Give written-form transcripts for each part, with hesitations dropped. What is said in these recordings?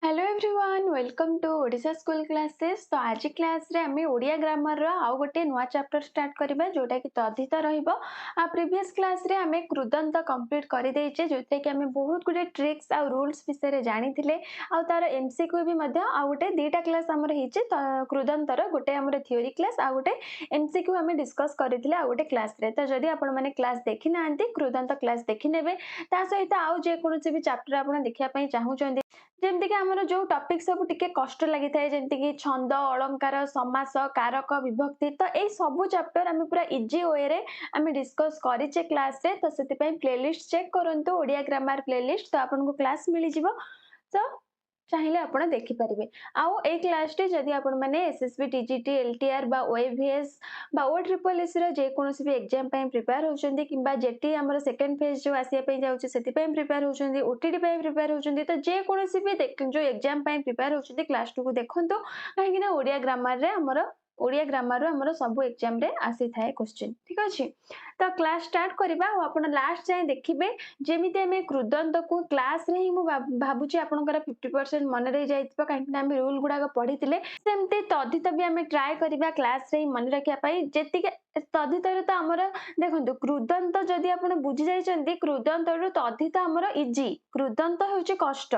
Hello everyone welcome to Odisha school classes. तो आज class रे आमे ओडिया ग्रामर रो आउ गोटे नुआ चैप्टर स्टार्ट करबा जोटा कि तद्धित रहिबो। आ प्रीवियस क्लास रे आमे कृदंत कंप्लीट करि दैचे जोते कि आमे बहुत गुटे ट्रिक्स आ रूल्स विषय रे जानिथिले आ तार एमसीक्यू भी मध्य आ गोटे दीटा क्लास हमर हिचे कृदंतर गोटे हमर थ्योरी क्लास आ गोटे एमसीक्यू आमे डिस्कस करिथिले आ गोटे क्लास रे। तो जदि आपण माने क्लास देखि नांती कृदंत क्लास देखि नेबे ता सहित आउ जे कोनोसी भी चैप्टर आपण देखिया पई चाहूचंदी जेमती कि आमर जो टॉपिक सब टिके कष्ट लगी थाए जेमती कि छंद अलंकार समास कारक विभक्ति तो ये सब चैप्टर आम पूरा इजी वे रे आम डिस्कस करिचे क्लास रे। तो से प्लेलिस्ट चेक करंतु ओडिया ग्रामर प्लेलिस्ट तो आपको क्लास मिल जिवो। तो चाहिले आपण देखि परिबे। आउ ए क्लास टे जदि आपण माने एसएसबी टीजीटी एलटीआर बा ओएवीएस बा ओ ट्रिपल एस रो जे कोनोसी भी एग्जाम पय प्रिपेयर होचंदी किबा जेटी हमर सेकंड फेज जो आसिया पय जाउची सेति पय प्रिपेयर होचंदी ओटीडी पय प्रिपेयर होचंदी तो जे कोनोसी भी जो एग्जाम पय प्रिपेयर होचंदी क्लास 2 को देखंतु काहे कि ना ओडिया ग्रामर रे हमर ओडिया ग्रामर रो हमर सब एग्जाम रे आसी थाए क्वेश्चन ठीक अछि। तो क्लास स्टार्ट करबा आ आपण लास्ट जाय देखिबे जेमिति हमें कृदंत को क्लास रे ही मु भाबुची आपनकर 50% मन रही जाइतिबा काहे हम रूल गुडा पढ़िथिले सेमति तद्धित भी हमें ट्राई करबा क्लास रे मन रखिया पई जेतिके तद्धित रे तो हमर देखंतु कृदंत जदि आपण बुझी जाइचंती कृदंत रो तद्धित हमर इजी कृदंत होची कष्ट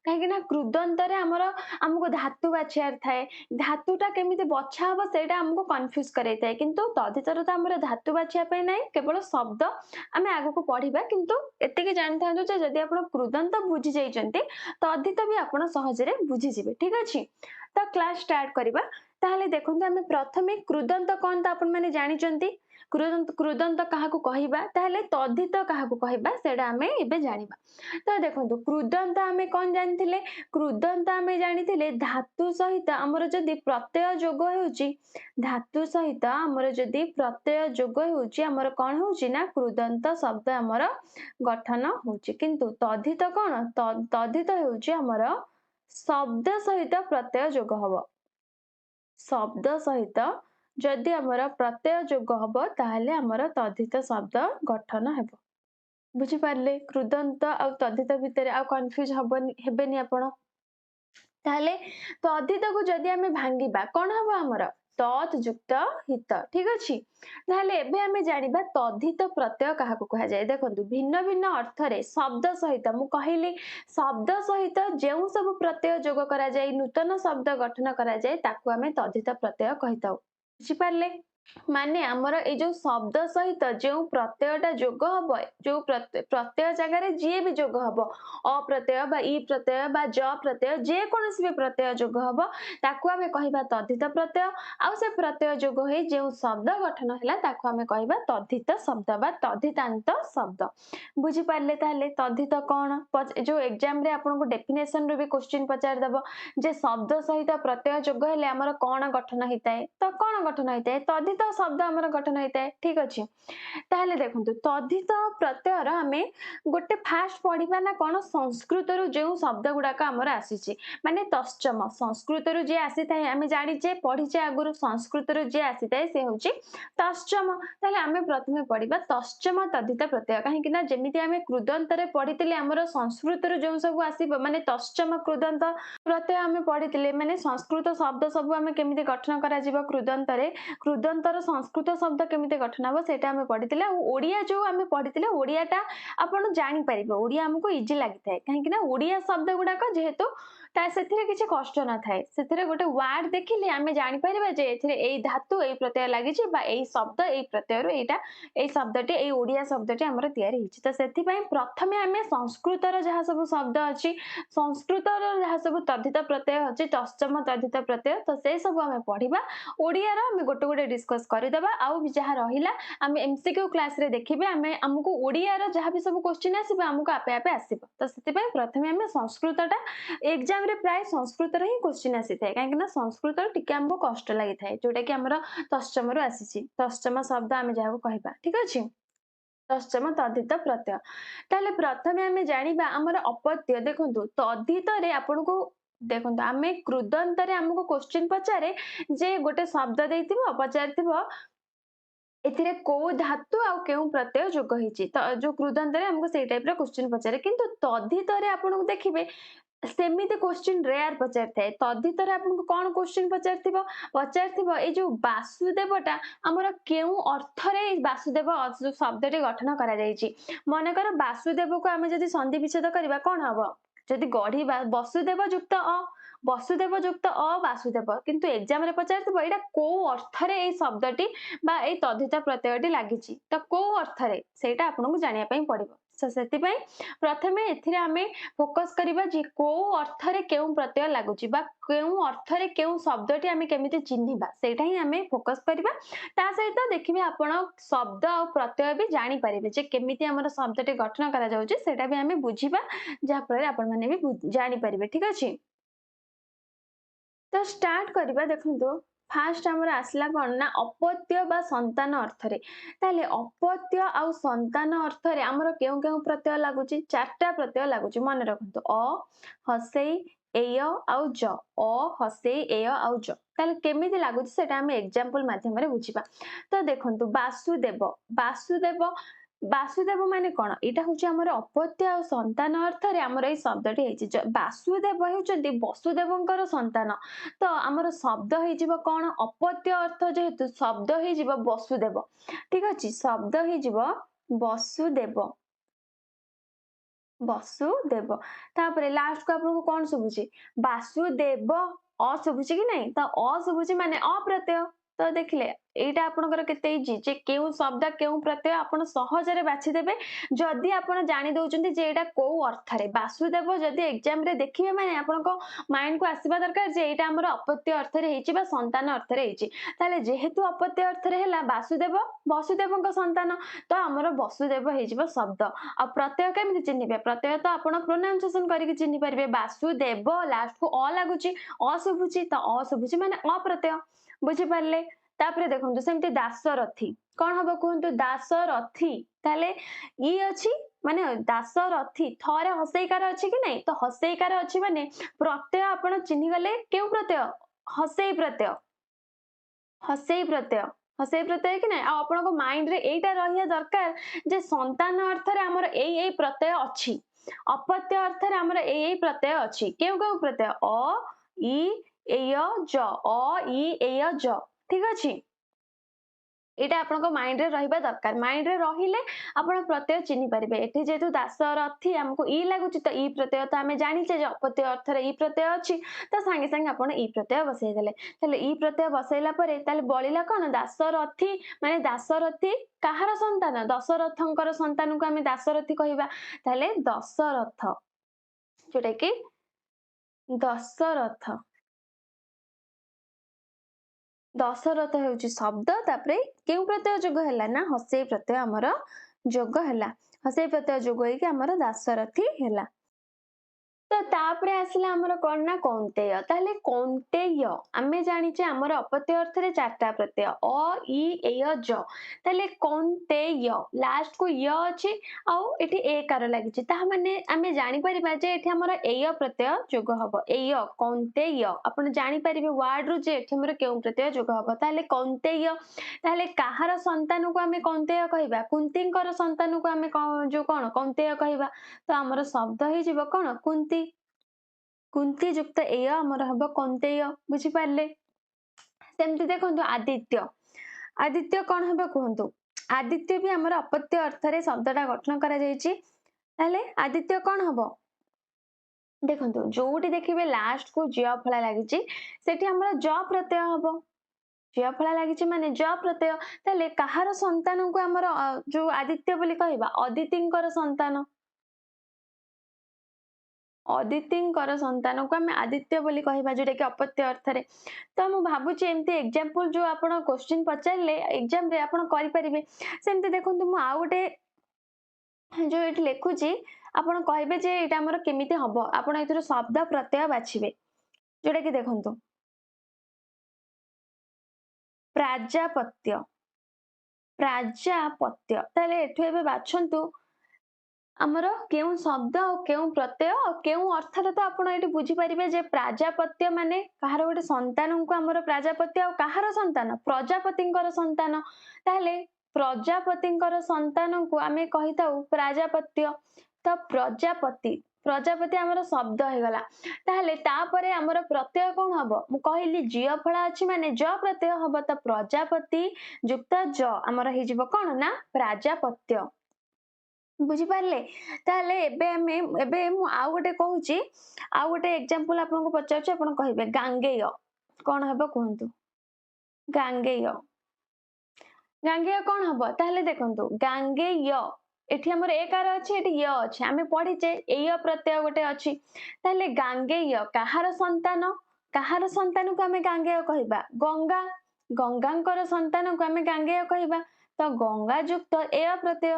काहे ना कृदंत रे हमर हमको धातु बाछियार थाए धातुटा केमिति बछा हबो सेटा हमको कंफ्यूज करै थाए किंतु तद्धित रे तो हमर धातु बाछिया पय नै केवल शब्द आमे आगु को पढ़िबा किंतु एतिके जानि थांतु जे जदि आपण कृदंत बुझी जाइचंती तद्धित भी आपण सहज रे बुझी जिवे ठीक अछि। तो क्लास स्टार्ट करबा ताहले देखंतु आमे प्रथमे कृदंत कोन त आपण माने जानिचंती कृदंत कृदंत काहाकू कहिबा ताहले तद्धित काहाकू कहिबा सेडा आमे एबे जानिबा। तो देखंतु कृदंत आमे कोन जानिथिले कृदंत आमे जानिथिले धातु सहित हमर जदि प्रत्यय जोग हेउची धातु सहित हमर जदि प्रत्यय जोग हेउची हमर कोन होउची ना कृदंत शब्द हमर गठन होउची किंतु तद्धित कोन तद्धित हेउची हमर शब्द सहित प्रत्यय जोग हबो शब्द सहित जदि हमर प्रत्यय जोग हबो ताहले हमर तद्धित शब्द गठन हेबो। बुझी पारले कृदंत आ तद्धित भितर आ कंफ्यूज हबनी हेबेनी आपण ताहले तद्धित को जदि आमे भांगिबा कोन हबो हमर तत् युक्त हित ठीक अछि। ताहले एबे आमे जानिबा तद्धित प्रत्यय काहाकू कहा जाय देखंतु भिन्न भिन्न अर्थ रे शब्द सहित मु कहिली शब्द सहित जेउ सब प्रत्यय जोग करा जाय नूतन शब्द गठन करा जाय ताकू आमे तद्धित प्रत्यय कहिताउ बुझी पारले। माने हमर ए जो शब्द सहित जो प्रत्ययटा जोग हबो जो प्रत्यय जगह रे जे भी जोग हबो अ प्रत्यय बा ई प्रत्यय बा ज प्रत्यय जे कोनोसी भी प्रत्यय जोग हबो ताकू आमे कहिबा तद्धित प्रत्यय आ से प्रत्यय जोग होई जो शब्द गठन हैला ताकू आमे कहिबा तद्धित शब्द बा तद्धितांत शब्द बुझी पारले। ताहले तद्धित कोन जो एग्जाम रे आपन को डेफिनेशन रो भी क्वेश्चन पचार दबो जे शब्द सहित प्रत्यय जोग हेले हमर कोन गठन हिताए तो कोन गठन हिताए तद्धित शब्द हमर गठन हिताए ठीक अछि। ताहले देखंतु तद्धित प्रत्ययर आमे गोटे फास्ट पढिबा ना कोन संस्कृत रु जे शब्द गुडा का हमर आसीची माने तश्चम संस्कृत रु जे आसी थाए आमे जानिचे पढिचे आगुरु संस्कृत रु जे आसी थाए से होची तश्चम ताहले आमे प्रथमे पढिबा तश्चम तद्धित प्रत्यय काहे कि ना जेमिति आमे कृदंत रे पढितिले हमर संस्कृत रु जे सब आसीबो माने तश्चम कृदंत प्रत्यय आमे पढितिले माने संस्कृत शब्द सब आमे केमिति गठन करा जिवो कृदंत रे कृदंतर संस्कृत शब्द केमिति गठन हबो सेटा आमे पढितिले ओडिया जो आमे पढितिले ओडियाटा आपण जानि परिबो ओडिया हमको इजी लागि थाए काहे कि ना ओडिया शब्द गुडा का जेहेतु ता सेथिरे किछि कष्ट न थाए सेथिरे गोटे वर्ड देखिले आमे जानि परिबा जे एथिरे एई धातु एई प्रत्यय लागिछि बा एई शब्द एई प्रत्यय रो एटा एई शब्दटी एई ओडिया शब्दटी हमर तयारी हिछि। तो सेथि पई प्रथमे आमे संस्कृत रो जहा सब शब्द अछि संस्कृत रो जहा सब तद्धित प्रत्यय अछि तश्चम तद्धित प्रत्यय तो से सब आमे पढिबा ओडिया रो आमे गोटे गोटे डिस्कस करिदबा आउ जहा रहिला आमे एमसीक्यू क्लास रे देखिबे आमे हमकु ओडिया रो जहा भी सब क्वेश्चन आसीबा हमकु आपे आपे आसीबा। तो सेति पई प्रथमे आमे संस्कृतटा एग्जाम रे प्राय संस्कृत रे ही क्वेश्चन आसी थाए काहे कि ना संस्कृत टिके हमको कष्ट लागि थाए जोटा कि हमर तश्चम रो आसीची तश्चम शब्द आमे जाहा कहबा ठीक अछि। तश्चम तद्धित प्रत्यय ताले प्रथमे आमे जानिबा हमर अपत्य देखंतु तद्धित रे आपनको देखंतु आमे कृदंत रे हमको क्वेश्चन पचारे जे गोटे शब्द देइथिबो पचारथिबो एथिरे को धातु आ केउ प्रत्यय जोग हिची तो जो कृदंत रे हमको सेई टाइप रो क्वेश्चन पचारे किंतु तद्धित रे आपनको देखिबे ସେମିତି क्वेश्चन रेयर पचारिଥାଏ तद्धिତରେ ଆପଣଙ୍କୁ କଣ क्वेश्चन ପଚାରିଥିବ ଏଇ ଯୋଉ ବାସୁଦେବଟା ଆମର କେଉଁ ଅର୍ଥରେ ଏଇ ବାସୁଦେବ ଯୋଉ ଶବ୍ଦଟି ଗଠନ କରାଯାଇଛି। ମନେକର ବାସୁଦେବକୁ ଆମେ ଯଦି ସନ୍ଧି ବିଚ୍ଛେଦ କରିବା କଣ ହବ? ଯଦି ଗଢିବା ବସୁଦେବ ଯୁକ୍ତ ବସୁଦେବ ଯୁକ୍ତ ବାସୁଦେବ କିନ୍ତୁ ଏକ୍ଜାମ ରେ ପଚାରିଥିବ ଏଇଟା କୋଉ ଅର୍ଥରେ ଏଇ ଶବ୍ଦଟି ବା ଏଇ ତଦ୍ଧିତ ପ୍ରତ୍ୟୟଟି ଲାଗିଛି ତ କୋଉ ଅର୍ଥରେ ସେଇଟା ଆପଣଙ୍କୁ ଜାଣିବା ପାଇଁ ପଡିବ। ସେଥିପାଇଁ ପ୍ରଥମେ ଏଥିରେ ଆମେ फोकस करिबा जे को अर्थरे केउ प्रत्यय लागुची बा केउ अर्थरे केउ शब्दटी आमे केमिति चिन्हिबा सेटा ही आमे फोकस करिबा। ता सहित देखिबे आपण शब्द आ प्रत्यय भी जानि परिबे जे केमिति हमर शब्दटी गठन करा जाउची सेटा भी आमे बुझिबा जा फଳରେ आपण माने भी जानि परिबे। ठीक अछि तो स्टार्ट करिबा देखंतु फास्ट हमर आसला कोन ना अपत्य बा संतान अर्थरे ताले अपत्य आ संतान अर्थरे हमर केउ केउ प्रत्यय लागुची चारटा प्रत्यय लागुची मन रखंतु हसेई एय आउ ज हसेई एय आउ ज ताले केमिति लागुची सेटा हम एग्जांपल माध्यम रे बुझिबा। तो देखंतु वासुदेव वासुदेव वासुदेव माने कोन एटा होची हमर अपत्य आ संतान अर्थरे हमर ए शब्दटी हेची वासुदेव हेउचंती वसुदेवंकर संतान तो आमर शब्द हो कौन अपत्य अर्थ जेहेतु शब्द हो वसुदेव। ठीक अच्छे शब्द हो वसुदेव वसुदेव तापर लास्ट को आपको कौन शुभुची वासुदेव शुभुची कि नहीं तो शुभुची माने अप्रत्यय तो देखिले एटा आपनकर केते इजी जे केउ शब्द केउ प्रत्यय आपण सहजरे बाछि देबे जदि आपण जानि दउचंती जे एटा को अर्थ रे वासुदेव जदि एग्जाम रे देखिबे माने आपनको माइंड को आसीबा दरकार जे एटा हमर अपत्य अर्थ रे हेची बा संतान अर्थ रे हेची ताले जेहेतु अपत्य अर्थ रे हैला वासुदेव वसुदेवଙ୍କ संतान तो हमर वसुदेव हेजिबो शब्द आ प्रत्यय केमिति चिन्हिबे प्रत्यय तो आपण प्रोनाउंसिएशन करिक चिन्हि परिबे वासुदेव लास्ट को लागुची शुभुची तो शुभुची माने अप्रत्यय बुझी पारले। तापरे देखंतु सेमति दासरथी कौन हम कहतु दासरथी ताले ई अछि माने दासरथी थरे हसैकार अछि कि नहीं तो हसैकार अछि माने प्रत्यय आपण चिन्हि गले केउ प्रत्यय हसै प्रत्यय हसै प्रत्यय हसै प्रत्यय कि नहीं आपनको माइंड रे एटा रहिया दरकार जे संतान अर्थ रे हमर एई प्रत्यय अछि अपत्य अर्थ रे हमर एई प्रत्यय अछि केउ केउ प्रत्यय ई एय ज ई एय ज ठीक अछि एटा आपनको माइंड रे रहिबा दरकार माइंड रे रहिले आपण प्रत्यय चिन्हि परिबे एठी जेतु दासरथी हमको ई लागुची तो ई प्रत्यय तो हमें जानिचे जे अपत्य अर्थ रे ई प्रत्यय अछि तो संगे संगे आपण ई प्रत्यय बसै देले तले ई प्रत्यय बसैला परे तले बळिला कोन दासरथी माने दासरथी काहार संतान दशरथंकर संतान को हमें दासरथी कहिबा तले दशरथ जोटा कि दशरथ दशरथ हेउची शब्द तापरे केउ प्रत्यय जोग हैला ना हसै प्रत्यय हमर जोग हैला हसै प्रत्यय जोग होई कि हमर दासरथी हैला। तो तापरे आसला हमर कोन ना कौंतेय ताले कौंतेय आमे जानिचे हमर अपत्य अर्थ रे चारटा प्रत्यय ई एय ज ताले कौंतेय लास्ट को य अछि आ एठी ए कार लागिचे ता माने आमे जानि परिबा जे एठी हमर एय प्रत्यय जोग हबो एय कौंतेय आपण जानि परिबे वर्ड रु जे एठी हमर केउ प्रत्यय जोग हबो ताले कौंतेय ताले काहार संतान को आमे कौंतेय कहिबा कुंतींकर संतान को आमे जो कोन कौंतेय कहिबा तो हमर शब्द हे जिवो कोन कुंती कुंती युक्त एय हमर हबो कौंतेय बुझी पारले। सेमति देखंतु आदित्य आदित्य कौन हबो कहंतु आदित्य भी हमर अपत्य अर्थ रे शब्दटा गठन करा जायछि ताले आदित्य कौन हबो देखंतु जोटी देखिबे लास्ट को ज फला लागिछि सेठी हमर ज प्रत्यय हबो ज फला लागिछि माने ज प्रत्यय ताले काहार संतान को हमर जो आदित्य बोली कहबा अदितिंकर संतान अदितिंकर संतान को आम आदित्य बोली कहबा जोटा कि अपत्य अर्थ रे तो मु भाबुची एमती एग्जांपल जो आपण क्वेश्चन पचारले एग्जाम रे आपण करि परिबे सेमती देखंतु मु आ गोटे जो एठी लेखुची आपण कहबे जे एटा हमर केमिति हबो आपण एथिरो शब्द प्रत्यय बाछिबे जोटा कि देखंतु प्राजापत्य प्राजापत्य ताले एठु एबे बाछंतु आमर केउ शब्द केउ प्रत्यय केउ अर्थ तो आपण एठी बुझी परिबे जे प्राजापत्य माने कहार गोटे संतान को आमर प्राजापत्य आ कहार संतान प्रजापतिंकर संतान ताले प्रजापतिंकर संतान को आमे कहिताउ प्राजापत्य तो प्रजापति प्रजापति आमर शब्द हो गला ताहले तापरे आमर प्रत्यय कौन हबो मु कहली जिय फळा अछि माने ज प्रत्यय हबो त प्रजापति युक्त ज आमर हि जिवो कोन ना प्राजापत्य बुझी पारले ताहले एबे मु आउ गोटे कहूची आउ गोटे एग्जांपल आपन को पचारछु आपन कहिबे गांगेय कोन हबो कहंतु गांगेय गांगेय कोन हबो ताहले देखंतु गांगेय एठी हमर एकार अछि एठी य अछि आमे पढिचे एय प्रत्यय गोटे अछि ताहले गांगेय काहार संतान को आमे गांगेय कहिबा गंगा गंगांकर संतान को आमे गांगेय कहिबा तो गंगा युक्त एय प्रत्यय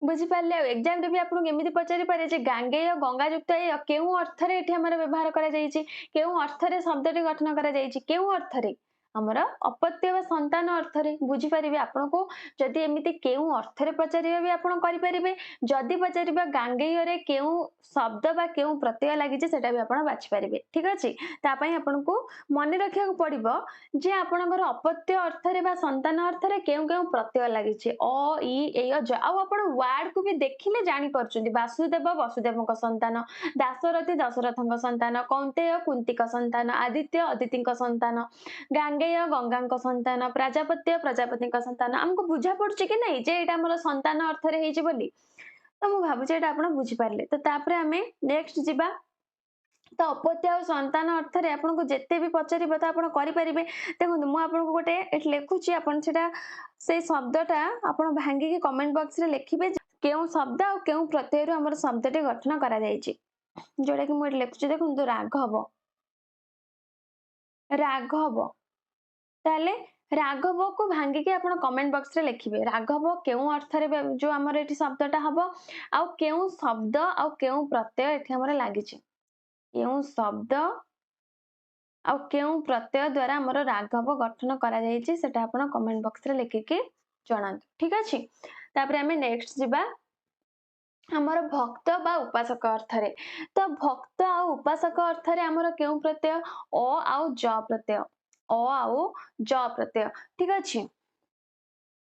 बुझी पारले एग्जाम रे भी आपन एमिति पचारि पारे जे गांगेय गंगा युक्त एय केउ अर्थ रे एठी हमर व्यवहार करा जाईची केउ अर्थ रे शब्दटी गठन करा जाईची केउ अर्थ रे हमर अपत्य व संतान अर्थ रे बुझी परिबे आपन को जदि एमिति केउ अर्थ रे पचारिबे भी आपन करि परिबे जदि पचारिबा गांगेय रे केउ शब्द बा केउ प्रत्यय लागि जे सेटा भी आपन बाछि परिबे ठीक अछि ता पई आपन को मने रखिया को पड़िबो जे आपनकर अपत्य अर्थ रे बा संतान अर्थ रे केउ केउ प्रत्यय लागि छे अ इ एय ज आ आपन वर्ड को भी देखिले जानि परचुंदी वासुदेव वसुदेवक संतान दासरथी दशरथଙ୍କ संतान कौंतेय कुंतीक संतान आदित्य अदितिଙ୍କ संतान गांगेय गंगाଙ୍କ संतान प्रजापत्य प्रजापतिଙ୍କ संतान हमको बुझा पड़ुची कि नहीं जे एटा हमर संतान अर्थ रे हेची बोली तो मु भाबु जे एटा आपण बुझी पारले तो तापरे हमें नेक्स्ट जिबा तो अपत्य और संतान अर्थ रे आपन को जेते भी पचारिबो तो आपण करि परिबे देखंतु मु आपन को गोटे एठी लेखुची आपण सेटा से शब्दटा आपण भांगी के कमेंट बॉक्स रे लिखिबे केउ शब्द और केउ प्रत्यय रो हमर शब्दटे गठन करा जाईची जोडा कि मु एठी लेखुची देखंतु राघव राघव ताले राघव को भांगी के आपण कमेंट बॉक्स रे लिखिबे राघव केउ अर्थ रे जो हमर एठी शब्दटा हबो आ केउ शब्द आ केउ प्रत्यय एठी हमर लागिची केउ शब्द आ केउ प्रत्यय द्वारा हमर राघव गठन करा जाईची सेटा आपण कमेंट बॉक्स रे लिखि के जणांतु ठीक अछि तापरे हमें नेक्स्ट जिबा हमर भक्त बा उपासक अर्थ रे तो भक्त आ उपासक अर्थ रे हमर केउ प्रत्यय अ आ ज प्रत्यय अ आउ ज प्रत्यय ठीक अछि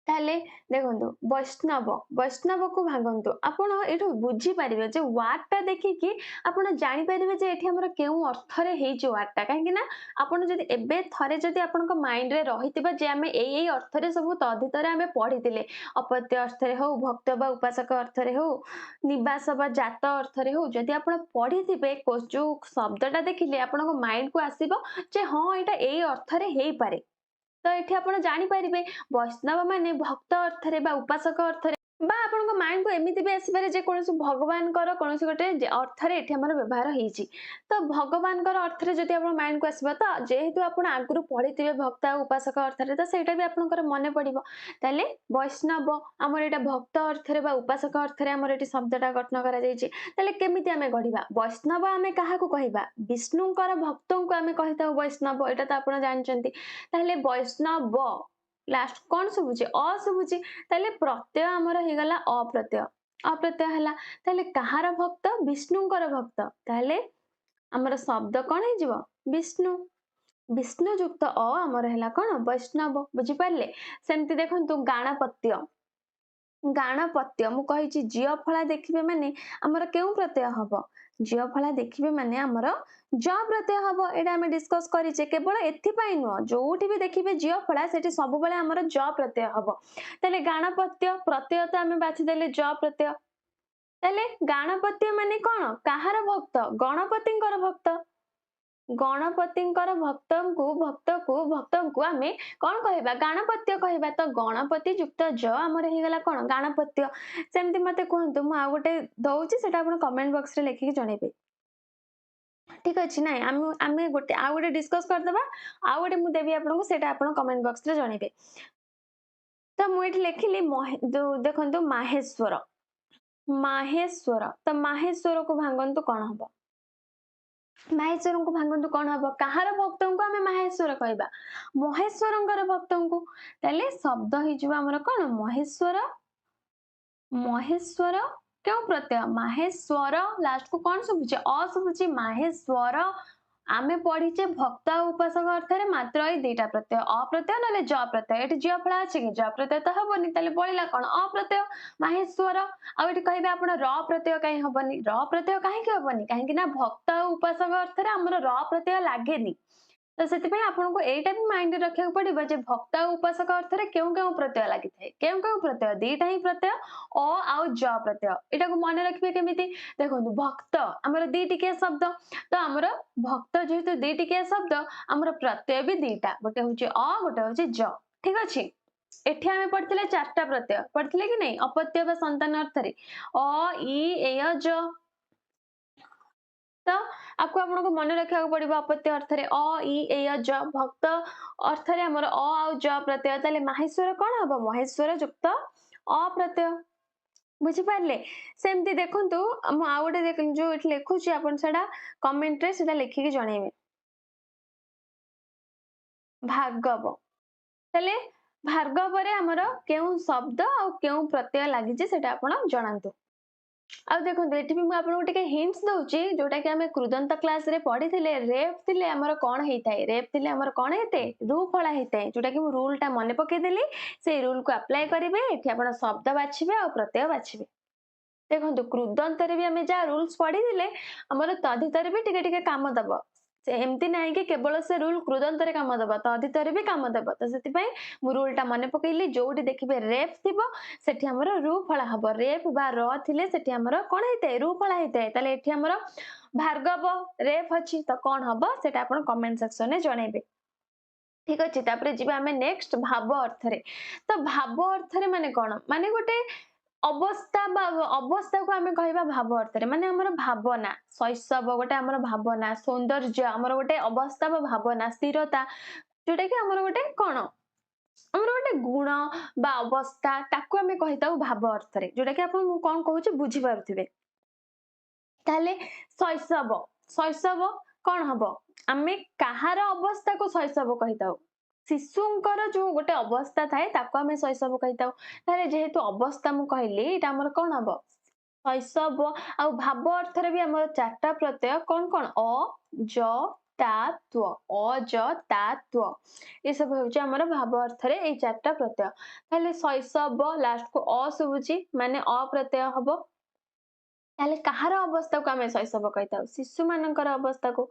ताले देखंतु वैष्णव वैष्णव को भागंतु आपण एठु बुझी परिबे जे वर्ड टा देखि कि आपण जानि परिबे जे एठी हमर केउ अर्थ रे हेइ जे वर्ड टा काहे कि ना आपण जदि एबे थरे जदि आपण को माइंड रे रहितिबा जे हमें एई अर्थ रे सब तदित रे हमें पढितिले अपत्य अर्थ रे हो भक्त बा उपासक अर्थ रे हो निवास बा जात अर्थ रे हो जदि आपण पढितिबे जो शब्दटा देखिले आपण को माइंड को आसीबो जे हां एटा एई अर्थ रे हेइ पारे तो एठी आपण जानि परिबे वैष्णव माने भक्त अर्थ रे बा उपासक अर्थ रे बा आपन को माइंड को एमिति भी आसी पारे जे कोनोसी भगवान कर कोनोसी गोटे अर्थ रे एठी हमर व्यवहार हेइची तो भगवान कर अर्थ रे जदि आपन माइंड को आसीबा तो जेहेतु आपन आगुरु पढितिबे भक्त आ उपासक अर्थ रे तो सेटा भी आपन कर मने पडिबो ताले वैष्णव हमर एटा भक्त अर्थ रे बा उपासक अर्थ रे हमर एठी शब्दटा गठन करा जाईची ताले केमिति हमें गढिबा वैष्णव हमें काहा को कहिबा विष्णु कर भक्तों को हमें कहिता वैष्णव एटा तो आपन जानचंती ताले वैष्णव लास्ट कौन सुबुची अ सुबुची ताले प्रत्यय हमर हे गला अप्रत्यय हला ताले कहार भक्त विष्णुकर भक्त ताले हमर शब्द कौन हे जिवो विष्णु विष्णु युक्त अ हमर हला कौन वैष्णव बुझी पारले सेमति देखंतु गाणपत्य गाणपत्य मु कहिची जिय फळा देखिबे माने हमर केउ प्रत्यय हबो जिय फळा देखिबे माने हमर ज प्रत्यय हबो एटा हम डिस्कस करिचे केवल एथि पई नो जोठी भी देखिबे जिय फळा सेठी सब बेले हमर ज प्रत्यय हबो तले गाणपत्य प्रत्यय तो हम बाछि देले ज प्रत्यय तले गाणपत्य माने कोन काहार भक्त गणपतिंकर भक्त गणपतिंकर भक्त को आमे कौन कहबा गणपत्य कहबा तो गणपति युक्त ज हमर हे गला कोन गणपत्य सेमति मते कहंतु मु आ गोटे दउची सेटा आपण कमेंट बॉक्स रे लिखि के जणेबे ठीक अछि नै आमे गोटे आ गोटे डिस्कस कर दबा आ गोटे मु देबी आपन को सेटा आपण कमेंट बॉक्स रे जणेबे तो मु एठी लेखिली देखंतु माहेश्वर माहेश्वर तो माहेश्वर को भांगंतु कोन हबो माहेश्वर को भांगंतु कौन हम कहार भक्त को आम माहेश्वर कहबा महेश्वर भक्त को ताले शब्द हो कौन महेश्वर महेश्वर क्यों प्रत्यय माहेश्वर लास्ट को कौन सुबुची अ सुबुची माहेश्वर आमे पढ़ीचे भक्त और उपासक अर्थ मात्र ये दुईटा प्रत्यय अप्रत्यय ना ज प्रत्यय ये ज फला अच्छे कि ज प्रत्यय तो हेनी बढ़ला कौन अप्रत्यय माहेश्वर आठ कहे आप र प्रत्यय कहीं हेनी र प्रत्यय कहीं हेनी कहीं भक्त और उपासक अर्थ आमर र प्रत्यय लगे तो से आपको यहीटा भी माइंड रखा पड़ो जे भक्त और उपासक अर्थ क्यों क्यों प्रत्यय लगी था क्यों क्यों प्रत्यय दीटा ही प्रत्यय अ आउ ज प्रत्यय यहाँ को मन रखिए केमी देखो भक्त आमर दीटिकिया शब्द तो आमर भक्त जेहेतु दीटिकिया शब्द आमर प्रत्यय भी दीटा गोटे हूँ अ गोटे हूँ ज ठीक अच्छे एठी आमे पढ़थिले चारटा प्रत्यय पढ़थिले कि नहीं अपत्य बा संतान अर्थ रे अ इ ए ज तो आपको आपको मन रखा पड़ो अपत्य अर्थ अ इ ए ज भक्त अर्थ आमर अ आउ ज प्रत्यय ताले माहेश्वर कौन हम महेश्वर युक्त अ प्रत्यय बुझिपारे सेमती देखु आउ गोटे जो लिखुची आप कमेंट रे सेटा लिखिकी जनइबे भार्गव ताले भार्गव रे आमर केउ शब्द आउ केउ प्रत्यय लगी सेटा आपण जणातु आ देखो ये भी मुझे आपको हिंट्स दौची जोटा कि आम कृदंत क्लास रे पढ़ी रेप थिले आमर कौन होता है रेप थिले आमर कौन होते रु फला होता है जोटा कि रूल टा मन पकईदेली से रूल को अप्लाई करेंगे ये आप शब्द बाछिबे और प्रत्यय बाछिबे देखो कृदंत भी आम जहाँ रूल्स पढ़ी आमर तद्धितर भी टिके काम दब से एमती ना कि केवल से रूल कृदंत काम दब तद्धितर भी काम दब तो से रूल टा मन पकईली जो देखिए रेप थी सेठी हमर रु फला हम रेप बा र थिले सेठी हमर कौन होता है रु फला होता है ताले एठी हमर भार्गव रेप अच्छी तो कौन हम सेटा आपण कमेंट सेक्शन में जनइबे ठीक अच्छे तापर जी आम नेक्स्ट भाव अर्थ रे तो भाव अर्थ रे माने कौन माने गोटे अवस्था अवस्था को आम कह भाव अर्थ माने आमर भावना शैशव गोटे आमर भावना सौंदर्य आमर गोटे अवस्था भावना स्थिरता जोटा कि आमर गोटे कौन आमर गोटे गुण बा अवस्था ताकू आम कही भाव अर्थ जोटा कि आप कौन कहूँ बुझीपारे ताले शैशव शैशव कौन हम आम कहार अवस्था को शैशव कही शिशुंकर जो गोटे अवस्था थाए ताको आम शैशव कही जेहेतु अवस्था मु कहली ये आमर कौन हम शैशव आ भाव अर्थ भी आम चार्टा प्रत्यय कौन कौन अ ज ता त्व अ ज ता त्व ये सब हूँ आमर भाव अर्थ रे ये चार्टा प्रत्यय ताले शैशव लास्ट को अ शुभुची माने अ प्रत्यय हम ताले कहार अवस्था को आम शैशव कही शिशु मानकर अवस्था को